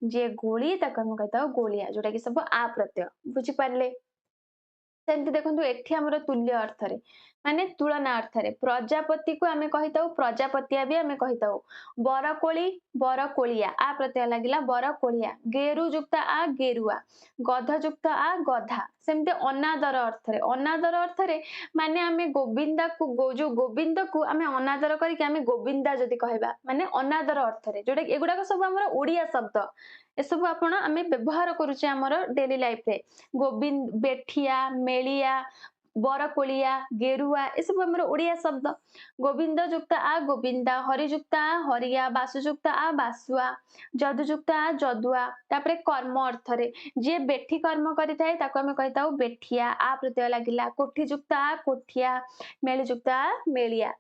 ଯିଏ ଗୋଳି ତାକୁ ଆମେ କହିଥାଉ ଗୋଳିଆ ଯୋଉଟା କି ସବୁ ଆ ପ୍ରତ୍ୟୟ ବୁଝିପାରିଲେ ସେମିତି ଦେଖନ୍ତୁ ଏଠି ଆମର ତୁଲ୍ୟ ଅର୍ଥରେ ମାନେ ତୁଳନା ଅର୍ଥରେ ପ୍ରଜାପତିକୁ ଆମେ କହିଥାଉ ପ୍ରଜାପତିଆ ବି ଆମେ କହିଥାଉ ବରକୋଳି ବରକୋଳିଆ ଆ ପ୍ରତ୍ୟୟ ଲାଗିଲା ବରକୋଳିଆ ଗେରୁ ଯୁକ୍ତ ଆ ଗେରୁଆ ଗଧ ଯୁକ୍ତ ଆ ଗଧା ସେମିତି ଅନାଦର ଅର୍ଥରେ ମାନେ ଆମେ ଯୋଉ ଗୋବିନ୍ଦକୁ ଆମେ ଅନାଦର କରିକି ଆମେ ଗୋବିନ୍ଦା ଯଦି କହିବା ମାନେ ଅନାଦର ଅର୍ଥରେ ଯୋଉଟା ଏଗୁଡାକ ସବୁ ଆମର ଓଡିଆ ଶବ୍ଦ ଏସବୁ ଆମେ ବ୍ୟବହାର କରୁଛେ ଆମର ଡେଲି ଲାଇଫରେ ଗୋବିନ୍ଦ ବେଠିଆ ମେଳିଆ ବରକୋଳିଆ ଗେରୁଆ ଏସବୁ ଆମର ଓଡିଆ ଶବ୍ଦ ଗୋବିନ୍ଦ ଯୁକ୍ତ ଆ ଗୋବିନ୍ଦା ହରିଯୁକ୍ତ ଆ ହରିଆ ବାସୁଯୁକ୍ତ ଆ ବାସୁଆ ଯଦୁଯୁକ୍ତ ଆ ଯଦୁଆ ତାପରେ କର୍ମ ଅର୍ଥରେ ଯିଏ ବେଠି କର୍ମ କରିଥାଏ ତାକୁ ଆମେ କହିଥାଉ ବେଠିଆ ଆ ପ୍ରତ୍ୟୟ ଲାଗିଲା କୋଠି ଯୁକ୍ତ ଆ କୋଠିଆ ମେଳି ଯୁକ୍ତ ଆ ମେଳିଆ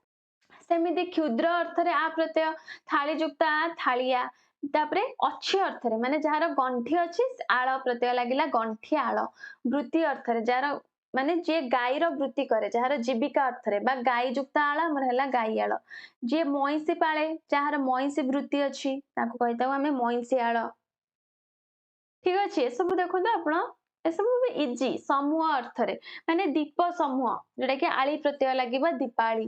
ସେମିତି କ୍ଷୁଦ୍ର ଅର୍ଥରେ ଆ ପ୍ରତ୍ୟୟ ଥାଳି ଯୁକ୍ତ ଆ ଥାଳିଆ ତାପରେ ଅଛି ଅର୍ଥରେ ମାନେ ଯାହାର ଗଣ୍ଠି ଅଛି ଆଳ ପ୍ରତ୍ୟୟ ଲାଗିଲା ଗଣ୍ଠି ଆଳ ବୃତ୍ତି ଅର୍ଥରେ ଯାହାର ମାନେ ଯିଏ ଗାଈର ବୃତ୍ତି କରେ ଯାହାର ଜୀବିକା ଅର୍ଥରେ ବା ଗାଈ ଯୁକ୍ତ ଆଳ ଆମର ହେଲା ଗାଈଆଳ ଯିଏ ମଇଁଷି ପାଳେ ଯାହାର ମଇଁଷି ବୃତ୍ତି ଅଛି ତାକୁ କହିଥାଉ ଆମେ ମଇଁଷି ଆଳ ଠିକ ଅଛି ଏସବୁ ଦେଖନ୍ତୁ ଆପଣ ଏସବୁ ବି ଇଜି ସମୂହ ଅର୍ଥରେ ମାନେ ଦୀପ ସମୂହ ଯୋଉଟା କି ଆଳି ପ୍ରତ୍ୟୟ ଲାଗିବ ଦୀପାଳି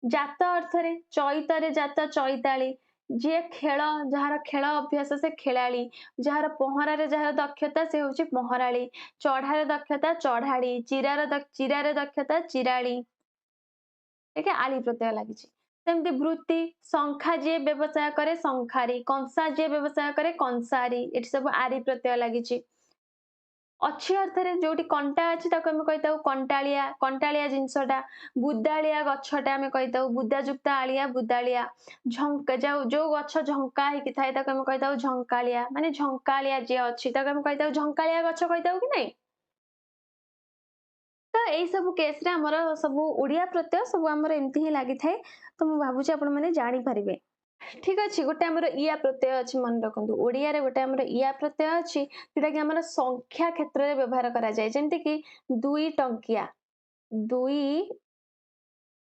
ଜାତ ଅର୍ଥରେ ଚଇତରେ ଜାତ ଚଇତାଳି ଯିଏ ଖେଳ ଯାହାର ଖେଳ ଅଭ୍ୟାସ ସେ ଖେଳାଳି ଯାହାର ପହଁରାରେ ଯାହାର ଦକ୍ଷତା ସେ ହଉଛି ପହଁରାଳି ଚଢାରେ ଦକ୍ଷତା ଚଢାଳି ଚିରାରେ ଦକ୍ଷତା ଚିରାଳି ଟିକେ ଆଳି ପ୍ରତ୍ୟୟ ଲାଗିଛି ସେମିତି ବୃତ୍ତି ଶଙ୍ଖା ଯିଏ ବ୍ୟବସାୟ କରେ ଶଙ୍ଖାରୀ କଂସା ଯିଏ ବ୍ୟବସାୟ କରେ କଂସାରୀ ଏଠି ସବୁ ଆରି ପ୍ରତ୍ୟୟ ଲାଗିଛି ଅଛି ଅର୍ଥରେ ଯୋଉଠି କଣ୍ଟା ଅଛି ତାକୁ ଆମେ କହିଥାଉ କଣ୍ଟାଳିଆ କଣ୍ଟାଳିଆ ଜିନିଷଟା ବୁଦାଳିଆ ଗଛଟା ଆମେ କହିଥାଉ ବୁଦାଯୁକ୍ତ ଆଳିଆ ବୁଦାଳିଆ ଯୋଉ ଗଛ ଝଙ୍କା ହେଇକି ଥାଏ ତାକୁ ଆମେ କହିଥାଉ ଝଙ୍କାଳିଆ ମାନେ ଝଙ୍କାଳିଆ ଯିଏ ଅଛି ତାକୁ ଆମେ କହିଥାଉ ଝଙ୍କାଳିଆ ଗଛ କହିଥାଉ କି ନାଇଁ ତ ଏଇ ସବୁ କେସରେ ଆମର ସବୁ ଓଡିଆ ପ୍ରତ୍ୟୟ ସବୁ ଆମର ଏମିତି ହିଁ ଲାଗିଥାଏ ତ ମୁଁ ଭାବୁଛି ଆପଣ ମାନେ ଜାଣିପାରିବେ ଠିକ ଅଛି ଗୋଟେ ଆମର ଇଆ ପ୍ରତ୍ୟୟ ଅଛି ମନେ ରଖନ୍ତୁ ଓଡିଆରେ ଗୋଟେ ଆମର ଇଆ ପ୍ରତ୍ୟୟ ଅଛି ଯୋଉଟା କି ଆମର ସଂଖ୍ୟା କ୍ଷେତ୍ରରେ ବ୍ୟବହାର କରାଯାଏ ଯେମିତି କି 2 ଟଙ୍କିଆ ଦୁଇ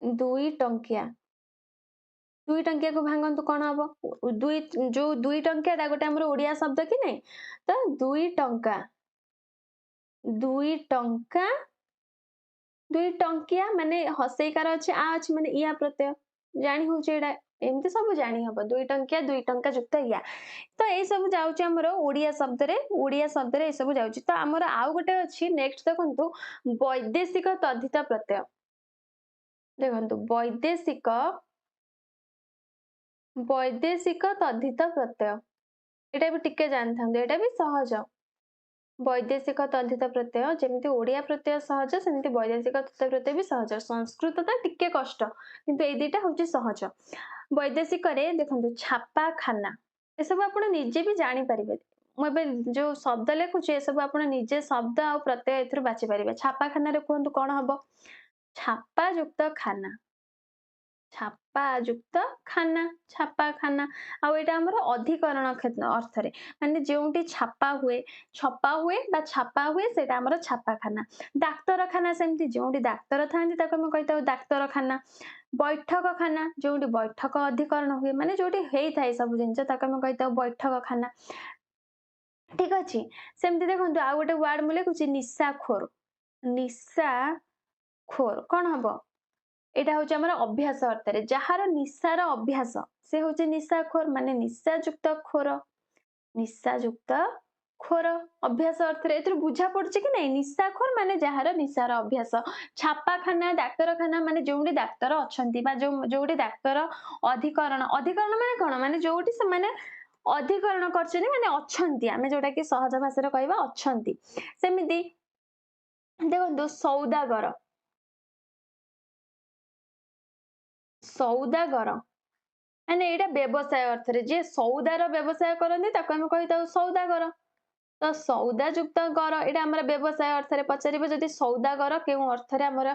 ଦୁଇ ଟଙ୍କିଆ 2 ଟଙ୍କିଆକୁ ଭାଙ୍ଗନ୍ତୁ କଣ ହବ ଯୋଉ 2 ଟଙ୍କିଆଟା ଗୋଟେ ଆମର ଓଡିଆ ଶବ୍ଦ କି ନାଇଁ ତ 2 ଟଙ୍କା 2 ଟଙ୍କା 2 ଟଙ୍କିଆ ମାନେ ହସେଇକାର ଅଛି ଆ ଅଛି ମାନେ ଇଆ ପ୍ରତ୍ୟୟ ଜାଣି ହଉଛି ଏଇଟା एमती सब जानी हबो 2 टंकिया 2 टंका जुक्त या तो ए सब जाउची हमरो ओडिया शब्द रे ए सब जाउची तो हमरो आउ गोटे अछि नेक्स्ट देखंतु वैदेशिक तद्धित प्रत्यय देखंतु वैदेशिक तद्धित प्रत्यय एटा भी टिके जानथांदे एटा भी सहज वैदेशिक तद्धित प्रत्यय जेमती ओडिया प्रत्यय सहज सेमती वैदेशिक तद्धित प्रत्यय भी सहज संस्कृत तो टिके कष्ट किंतु ए दुटा होची सहज वैदेशिक रे देखंतु छापा खाना ए सब आपण निजे भी जानि परिबे मु एबे जो शब्द लेखुची ए सब आपण निजे शब्द आ प्रत्यय एथुर बाछि परिबे छापा खाना रे कोंतु कोन हबो छापा युक्त खाना छापा खाना आउ एटा हमर अधिकरण अर्थ रे माने जेउटी छपा हुए बा छापा हुए सेटा हमर छापा खाना डाक्तर खाना सेमती जेउटी डाक्तर थांती ताको हम कहताउ डाक्तर खाना बैठक खाना जोटी बैठक अधिकरण हुए माने जोटी हेई थाए सब जिंस ताको हम कहताउ बैठक खाना ठीक अछि सेमती देखंतु आ गोटे वर्ड मु लेखुची निशा खोर कोन हबो एटा होचे हमर अभ्यास अर्थ रे जहार निशार अभ्यास से होचे निशाखोर माने निशायुक्त खोर अभ्यास अर्थ रे एथुर बुझा पड़छ कि नै निशाखोर माने जहार निशार अभ्यास छापाखाना डाक्तरखाना माने जोंडी डाक्तर अछंती बा जोंडी डाक्तर अधिकरण माने कोन माने जोंडी से माने अधिकरण करछनी माने अछंती आमे जोटा कि सहज भाषा रे कहबा अछंती सेमिति देखंतु सौदागर माने एटा व्यवसाय अर्थ रे जे सौदार व्यवसाय करंती ताको हम कहिताउ सौदागर तो सौदा युक्त गर एटा हमर व्यवसाय अर्थ रे पचारिबो जदि सौदागर केउ अर्थ रे हमर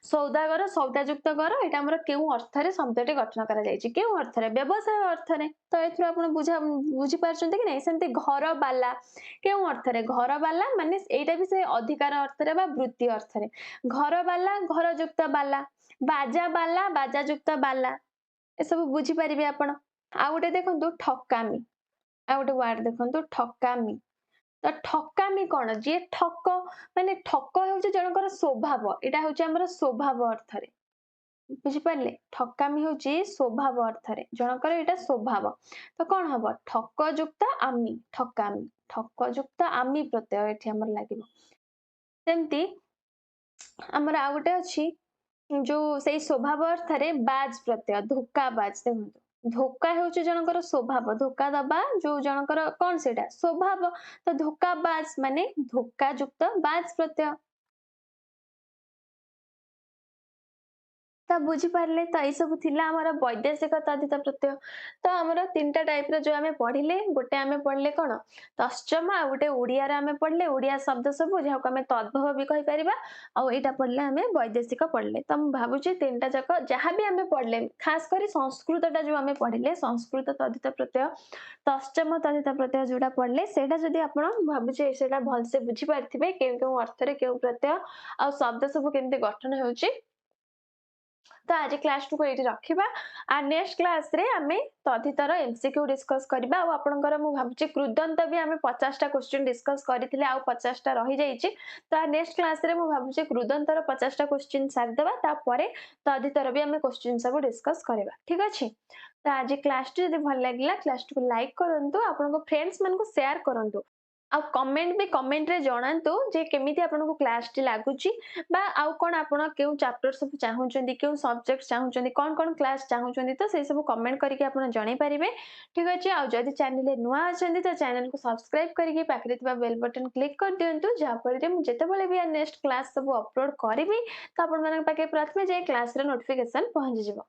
सौदागर सौदा युक्त गर एटा हमर केउ अर्थ रे शब्दटी गठन करा जायछि केउ अर्थ रे व्यवसाय अर्थ रे तो एथु आपण बुझी पारछन्ते कि नै सेमती घर बाला केउ अर्थ रे घर बाला माने एटा भी से अधिकार अर्थ रे बा वृत्ति अर्थ रे घर बाला घर युक्त बाला बाजा युक्त बाला ए सब बुझी परिबे आपण आ गोटे देखंतु ठकामी आ गोटे वर्ड देखंतु ठकामी तो ठकामी कौन जे ठक माने ठक होउचे जनकर स्वभाव एटा होउचे हमर स्वभाव अर्थ रे बुझी पारले ठकामी होउची स्वभाव अर्थ रे जनकर एटा स्वभाव तो कौन हबो ठक युक्त आमी ठकामी ठक युक्त आमी प्रत्यय एठी हमर लागिबो सेमती हमर आ गोटे अछि जो सेई स्वभाव अर्थ रे बाज प्रत्यय धोकाबाज देखंतु धोका होउची जनकर स्वभाव धोका दबा जो जनकर कोन सेटा स्वभाव तो धोकाबाज माने धोका युक्त बाज प्रत्यय तो बुझी पारले तो ये सब थिला हमर वैदेशिक तद्धित प्रत्यय तो हमर तीनटा टाइप रो जो हमें पढ़िले गोटे हमें पढ़ले कोन तश्चम आ गोटे ओडिया रे हमें पढ़ले ओडिया शब्द सब जाहा को हमें तद्भव भी कहि परिबा आ एटा पढ़ले हमें वैदेशिक पढ़ले तो हम भाबुची तीनटा जक जहां भी हमें पढ़ले खास करी संस्कृतटा जो हमें पढ़िले संस्कृत तद्धित प्रत्यय तश्चम तद्धित प्रत्यय जोटा पढ़ले सेटा जदी आपण भाबुची सेटा भल से बुझी पारथिबे केउ अर्थ रे केउ प्रत्यय आ शब्द सब केमते गठन होउची तो आज क्लास को ये रखा आ नेक्स्ट क्लास रे आमे तद्धितर एमसीक्यू डिस्कस करबा आ आपनकर मु भाबुची कृदंत भी आमे 50 टा क्वेश्चन डिस्कस करथिले आ 50 टा रहि जाईची तो नेक्स्ट क्लास रे मु भाबुची कृदंतर 50 टा क्वेश्चन सार देबा ता परे तद्धितर भी आमे क्वेश्चन सब डिस्कस करबा ठीक अछि तो आज क्लास टी जदी भल लागिला क्लास को लाइक करंतु आपनको फ्रेंड्स मन को शेयर करंतु आ कमेंट रे जणांतु जे केमिति आपनको क्लास टी लागुची बा आउ कोन आपण केउ चैप्टर सब चाहुचंदी केउ सब्जेक्ट चाहुचंदी कोन क्लास चाहुचंदी तो से सब कमेंट करके आपण जणाई परिबे ठीक अछि आ जदि चैनल नुआ अछंदी तो चैनल को सब्सक्राइब करके पाखरे थिबा बेल बटन क्लिक कर दियंतु जा पर मु जेते बेले भी नेक्स्ट क्लास सब अपलोड करबी तो आपण मानक पाके प्रथमे जे क्लास रे नोटिफिकेशन पहुंच जिवो।